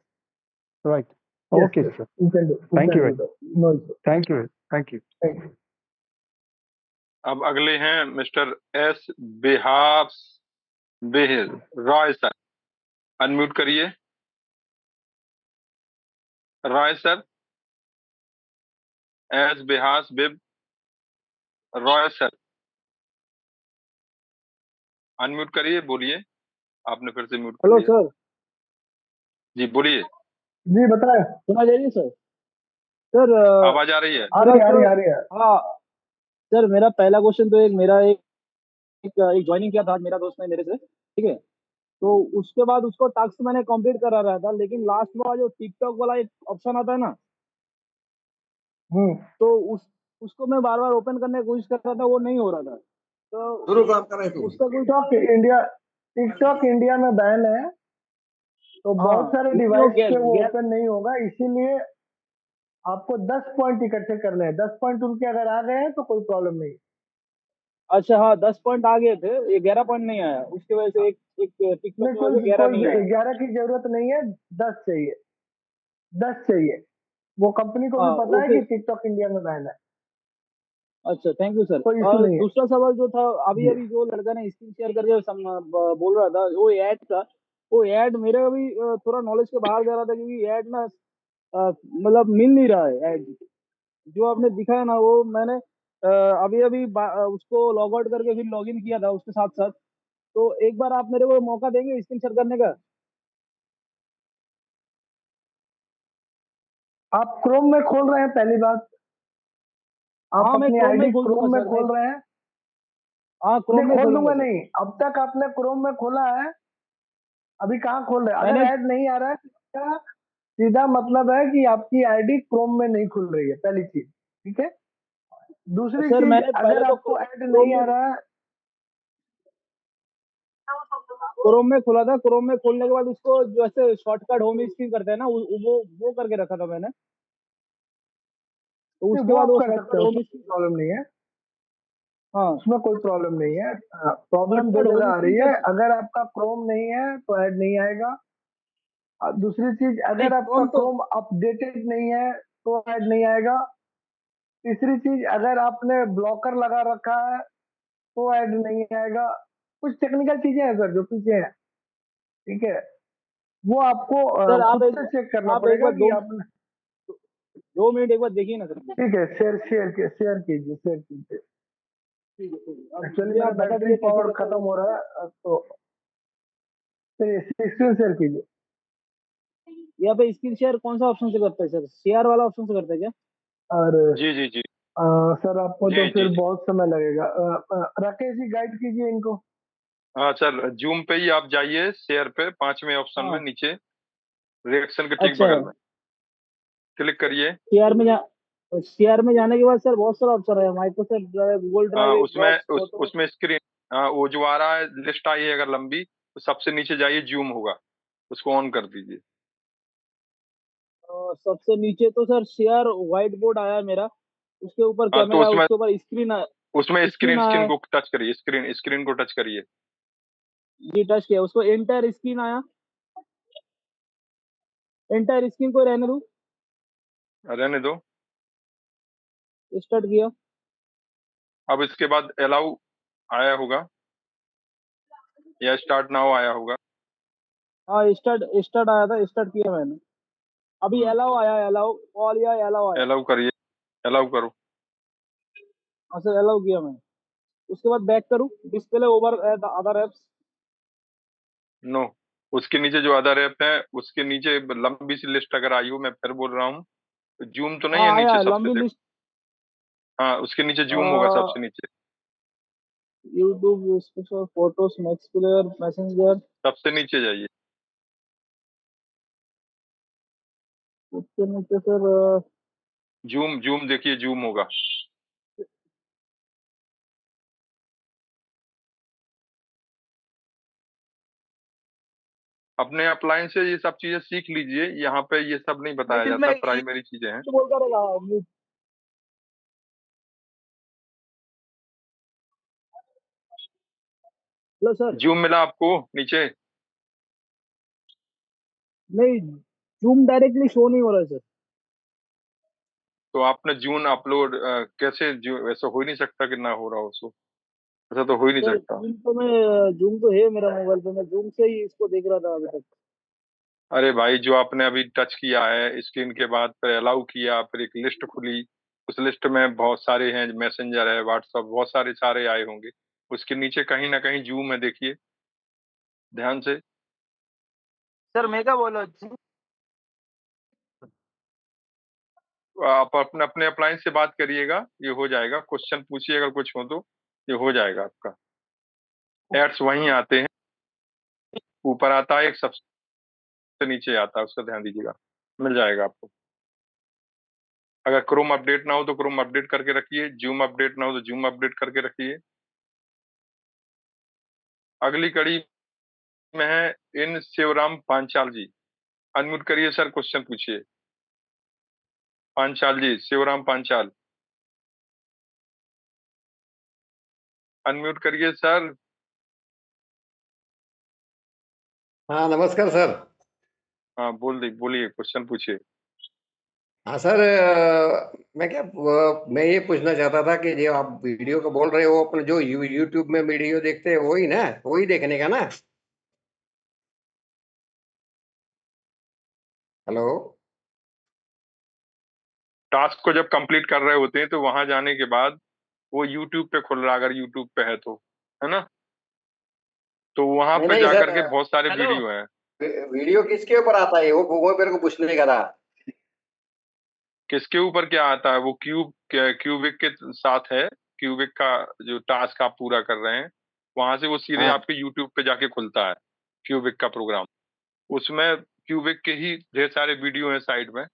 right? yes, okay yes, sir, you can do thank you, that. No issue. Thank you, thank you. Thank you. अब अगले हैं मिस्टर एस बेहास बेहल रॉय सर, अनम्यूट करिए। Roy sir, S बेहास बिब Roy sir, unmute करिए, बोलिए। आपने फिर से म्यूट कर हेलो लिया। सर। जी बोलिए, जी बताएं। सुना जा रही है सर? सर आवाज आ रही है? आ रही है, आ रही है। हाँ सर, मेरा पहला क्वेश्चन तो मेरा एक ज्वाइनिंग किया था आज मेरा दोस्त ने मेरे से, ठीक है? तो उसके बाद उसको टास्क मैंने कंप्लीट करा रहा था, लेकिन लास्ट में जो टिकटॉक वाला एक ऑप्शन आता है ना, तो उसको मैं बार बार ओपन करने की कोशिश कर रहा था, वो नहीं हो रहा था। तो उसका कोई टिकटॉक इंडिया में बैन है, तो बहुत सारे डिवाइस पे वो ओपन नहीं होगा, इसीलिए आपको 10 पॉइंट इकट्ठे करने हैं। 10 पॉइंट उनके अगर आ गए हैं तो कोई प्रॉब्लम नहीं। अच्छा हाँ, 10 पॉइंट आ गए थे, 11 पॉइंट नहीं आया, उसकी वजह से एक टिकटॉक नहीं, की वजह से 11 नहीं आया। 11 की जरूरत नहीं है, 10 चाहिए, 10 चाहिए। वो कंपनी को भी पता है कि टिकटॉक इंडिया में बैन है। अच्छा, थैंक यू सर। कोई इशू और नहीं है। दूसरा सवाल जो था, अभी अभी जो लड़का ने स्क्रीन शेयर करके बोल रहा था, वो ऐड का, वो ऐड मेरे अभी थोड़ा नॉलेज के बाहर जा रहा था, क्योंकि ऐड ना मतलब मिल नहीं रहा है ऐड। जो आपने दिखाया ना, वो मैंने अभी अभी उसको लॉग आउट करके फिर लॉग इन किया था उसके साथ साथ। तो एक बार आप मेरे को मौका देंगे स्क्रीन शेयर करने का? आप क्रोम में खोल रहे हैं पहली बात? आप हाँ, मैं अपनी क्रोम में आईडी खोल क्रोम दूंगा में सर। खोल रहे हैं? हाँ, क्रोम में खोल खोलूंगा दूंगा सर। नहीं, अब तक आपने क्रोम में खोला है? अभी कहाँ खोल रहे हैं? अगर मैंने ऐड नहीं आ रहा है तो इसका सीधा मतलब है कि आपकी आईडी क्रोम में नहीं खुल रही है, पहली चीज, ठीक है? दूसरी सर, चीज, मैंने पहले अगर तो आपको ऐड क्रोम नहीं आ में रहा है, क्रोम में खोला था। क्रोम में खोलने के बाद उसको जैसे शॉर्टकट होम स्क्रीन करते हैं ना, वो करके रखा था मैंने। तो उसके वो बाद आप वो कर सकते शॉर्टकट हो, होम उसमें स्क्रीन, प्रॉब्लम नहीं है। हाँ, उसमें कोई प्रॉब्लम नहीं है। प्रॉब्लम दो शॉर्टकट जगह होम आ रही स्क्रीन है। का। अगर आपका क्रोम नहीं है तो ऐड नहीं आएगा। दूसरी चीज, नहीं, अगर आपका क्रोम तो क्रोम अपडेटेड नहीं है तो ऐड नहीं आएगा। तीसरी चीज, अगर आपने ब्लॉकर लगा रखा है तो ऐड नहीं आएगा। कुछ टेक्निकल चीजें हैं सर जो पीछे हैं, ठीक है? वो आपको सर खुद से चेक करना आप एक पड़ेगा बार कि आपने। 2 मिनट एक बार देखिए ना सर। ठीक है, शेयर कीजिए, शेयर कीजिए। ठीक है, ठीक है। अब एक्चुअली मुझे मेरा आप बता बैटरी दीजिए कैसे पावर करते खत्म हैं। हो रहा है, तो स्क्रीन शेयर कीजिए। यहाँ पे स्क्रीन शेयर कौन सा ऑप्शन से करते हैं सर? शेयर वाला ऑप्शन से करते हैं क्या? और जी जी जी सर आपको जी तो फिर जी जी। बहुत समय लगेगा। राकेश जी गाइड कीजिए इनको। हाँ सर, जूम पे ही आप जाइए, शेयर पे 5वें ऑप्शन में हाँ, नीचे रिएक्शन के ठीक अच्छा। बगल में क्लिक करिए। शेयर में जाने के बाद सर बहुत सारा ऑप्शन है, Microsoft drive, Google drive, drops, photo. उसमें स्क्रीन, हाँ वो जो आ रहा है लिस्ट आई है अगर लंबी, तो सबसे नीचे जाइए, जूम होगा, उसको ऑन कर दीजिए। सबसे नीचे तो सर शेयर व्हाइट बोर्ड आया है मेरा, उसके ऊपर हाँ तो कैमरा, उसके ऊपर स्क्रीन उसमें स्क्रीन स्क्रीन स्क्रीन आया। को टच करिए, स्क्रीन को टच करिए। जी, टच किया, उसको एंटायर स्क्रीन आया। एंटायर स्क्रीन को रहने दो, रहने दो। स्टार्ट किया। अब इसके बाद अलाउ आया होगा या स्टार्ट नाउ आया होगा। हाँ, स्टार्ट स्टार्ट आया था, स्टार्ट किया मैंने। अभी अलाउ आया है, अलाउ कॉल या अलाउ आया। अलाउ करिए, अलाउ करो। हाँ सर, अलाउ किया मैंने। उसके बाद बैक करूँ, display over other apps. No, उसके नीचे जो अदर ऐप है उसके नीचे लंबी सी लिस्ट अगर आई हो, मैं फिर बोल रहा हूँ, जूम तो नहीं है हाँ, आया नीचे है सबसे लंबी देखो। लिस्ट। हाँ उसके नीचे जूम होगा सबसे नीचे। YouTube special photos max player messenger सबसे नीचे जाइए। उसके नीचे सर जूम जूम देखिए, जूम होगा। अपने अपलाइन से ये सब चीजें सीख लीजिए, यहाँ पे ये सब नहीं बताया लेकिन जाता, मैं प्राइमरी चीजें हैं। बोलता रहेगा हेलो सर। जूम मिला आपको नीचे? नहीं, जूम डायरेक्टली शो नहीं हो रहा है सर। तो आपने जूम अपलोड कैसे, ऐसा हो ही नहीं सकता कि ना हो रहा हो, सो ऐसा तो हो ही नहीं सर सकता। जूम तो है मेरा मोबाइल पे, मैं जूम से ही इसको देख रहा था अभी तक। अरे भाई, जो आपने अभी टच किया है स्क्रीन के बाद, फिर अलाउ किया, फिर एक लिस्ट खुली, उस लिस्ट में बहुत सारे हैं, मैसेंजर है, व्हाट्सअप, बहुत सारे सारे आए होंगे, उसके नीचे कहीं ना कहीं जूम है, देखिए ध्यान से। सर मैं क्या बोला, आप अपने अपने अप्लायंस से बात करिएगा, ये हो जाएगा। क्वेश्चन पूछिए अगर कुछ हो तो, ये हो जाएगा आपका। एड्स वहीं आते हैं, ऊपर आता है एक, सबसे नीचे आता है, उसका ध्यान दीजिएगा, मिल जाएगा आपको। अगर क्रोम अपडेट ना हो तो क्रोम अपडेट करके रखिए, जूम अपडेट ना हो तो जूम अपडेट करके रखिए। अगली कड़ी में है इन शिवराम पांचाल जी। अनम्यूट करिए सर, क्वेश्चन पूछिए। पांचाल जी, शिवराम पांचाल, अनम्यूट करिए सर। हाँ नमस्कार सर। हाँ बोलिए, क्वेश्चन पूछिए। हाँ सर, मैं ये पूछना चाहता था कि जो आप वीडियो को बोल रहे हो, अपने जो यूट्यूब में वीडियो देखते हैं वही ना, वही देखने का ना? हेलो। टास्क को जब कंप्लीट कर रहे होते हैं तो वहां जाने के बाद वो यूट्यूब पे खुल रहा, अगर यूट्यूब पे है तो, है ना, तो वहां नहीं पे नहीं सर, जाकर के बहुत सारे हेलो वीडियो हैं। वीडियो किसके ऊपर आता है वो मेरे को पूछने का था। किसके ऊपर क्या आता है, वो क्यूबिक के साथ है। क्यूबिक का जो टास्क आप पूरा कर रहे हैं, वहां से वो सीधे हाँ आपके यूट्यूब पे जाके खुलता है, क्यूबिक का प्रोग्राम। उसमें क्यूबिक के ही ढेर सारे वीडियो हैं साइड में,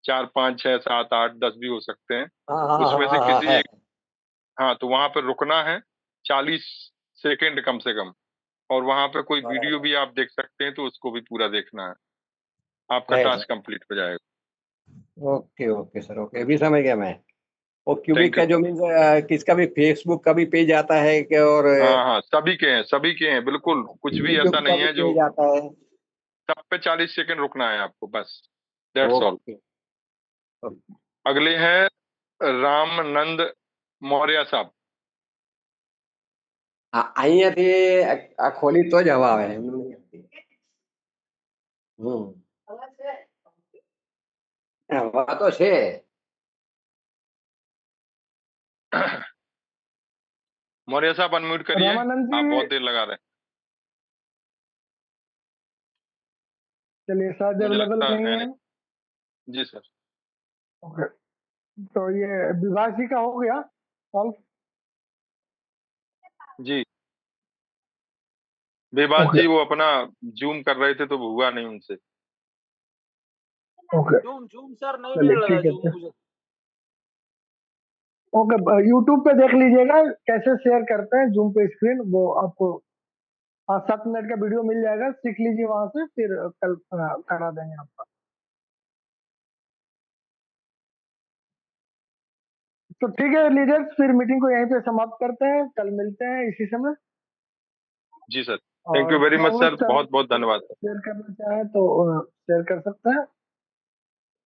4 5 6 7 8 10 भी हो सकते हैं। हाँ हाँ हाँ उसमें से हाँ हाँ किसी है। एक, हाँ, तो वहां पर रुकना है 40 सेकेंड कम से कम, और वहां पे कोई वीडियो बराबर भी आप देख सकते हैं, तो उसको भी पूरा देखना है, आपका है टास्क सर। कंप्लीट हो जाएगा। ओके ओके सर, ओके अभी समझ गया मैं। और क्यूबिक थैंक यू का जो सर। मीन्स किसका भी फेसबुक का भी पेज आता है कि, और हाँ हाँ, सभी के हैं, बिल्कुल कुछ भी यूट्यूब ऐसा का नहीं भी है जो। पेज आता है। सब पे 40 सेकेंड रुकना है आपको, बस, दैट्स ऑल। ओके। अगले हैं रामनंद मौर्य साहब। અહીંયાથી આ ખોલી તો જ હવા આવે એમ નહીં આવતી. હવા તો છે. मौर्य साहब अनम्यूट करिए, रामानंद आप जी, बहुत देर लगा रहे चलिए शायद हैं, मुझे अवेलेबल लगता नहीं है है। नहीं। जी सर। ओके, तो ये विभाष जी का हो गया सॉल्व। जी, बेबाज ओके जी वो अपना जूम कर रहे थे तो वो हुआ नहीं उनसे। ओके, जूम जूम सर नहीं चलिए मिल रहा ठीक है जूम फिर। मुझे। ओके, यूट्यूब पे देख लीजिएगा कैसे शेयर करते हैं जूम पे स्क्रीन, वो आपको 5 7 मिनट का वीडियो मिल जाएगा, सीख लीजिए वहां से, फिर कल करा देंगे आपका। तो ठीक है लीडर्स, फिर मीटिंग को यहीं पे समाप्त करते हैं, कल मिलते हैं इसी समय। जी सर, थैंक यू और वेरी थोड़ा मच सर, बहुत बहुत बहुत धन्यवाद सर। शेयर करना चाहें तो शेयर कर सकते हैं।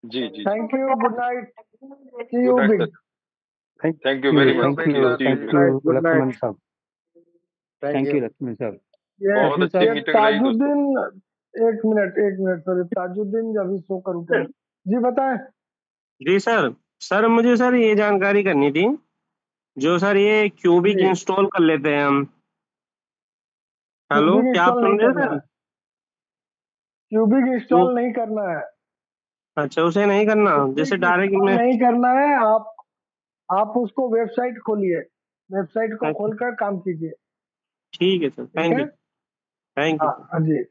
जी जी जी, thank you, good night, see good you night big. Sir, thank you you very much, thank you see you thank big. You good night. Lakshman sahab, Thank thank you. You Lakshman sahab. ये बहुत लक्ष्मण अच्छी साहब, ये मीटिंग रही दोस्तों। ताजुद्दीन, एक मिनट सर, ताजुद्दीन अभी सो कर उठे हैं। जी बताएं। जी सर। सर मुझे सर ये जानकारी करनी थी, जो सर ये क्यूबिक जी, इंस्टॉल कर लेते हैं हम। हेलो, क्यूबिक क्या आप इंस्टॉल नहीं सुन रहे हैं करना सर? है, क्यूबिक क्यू इंस्टॉल नहीं करना है, अच्छा, उसे नहीं करना, जैसे क्यूबिक डायरेक्ट इंस्टॉल में। नहीं करना है। आप उसको वेबसाइट खोलिए, वेबसाइट को अच्छा, खोलकर काम कीजिए। ठीक है सर, ठीक थैंक है। यू, थैंक यू हाँ सर। हाँ जी।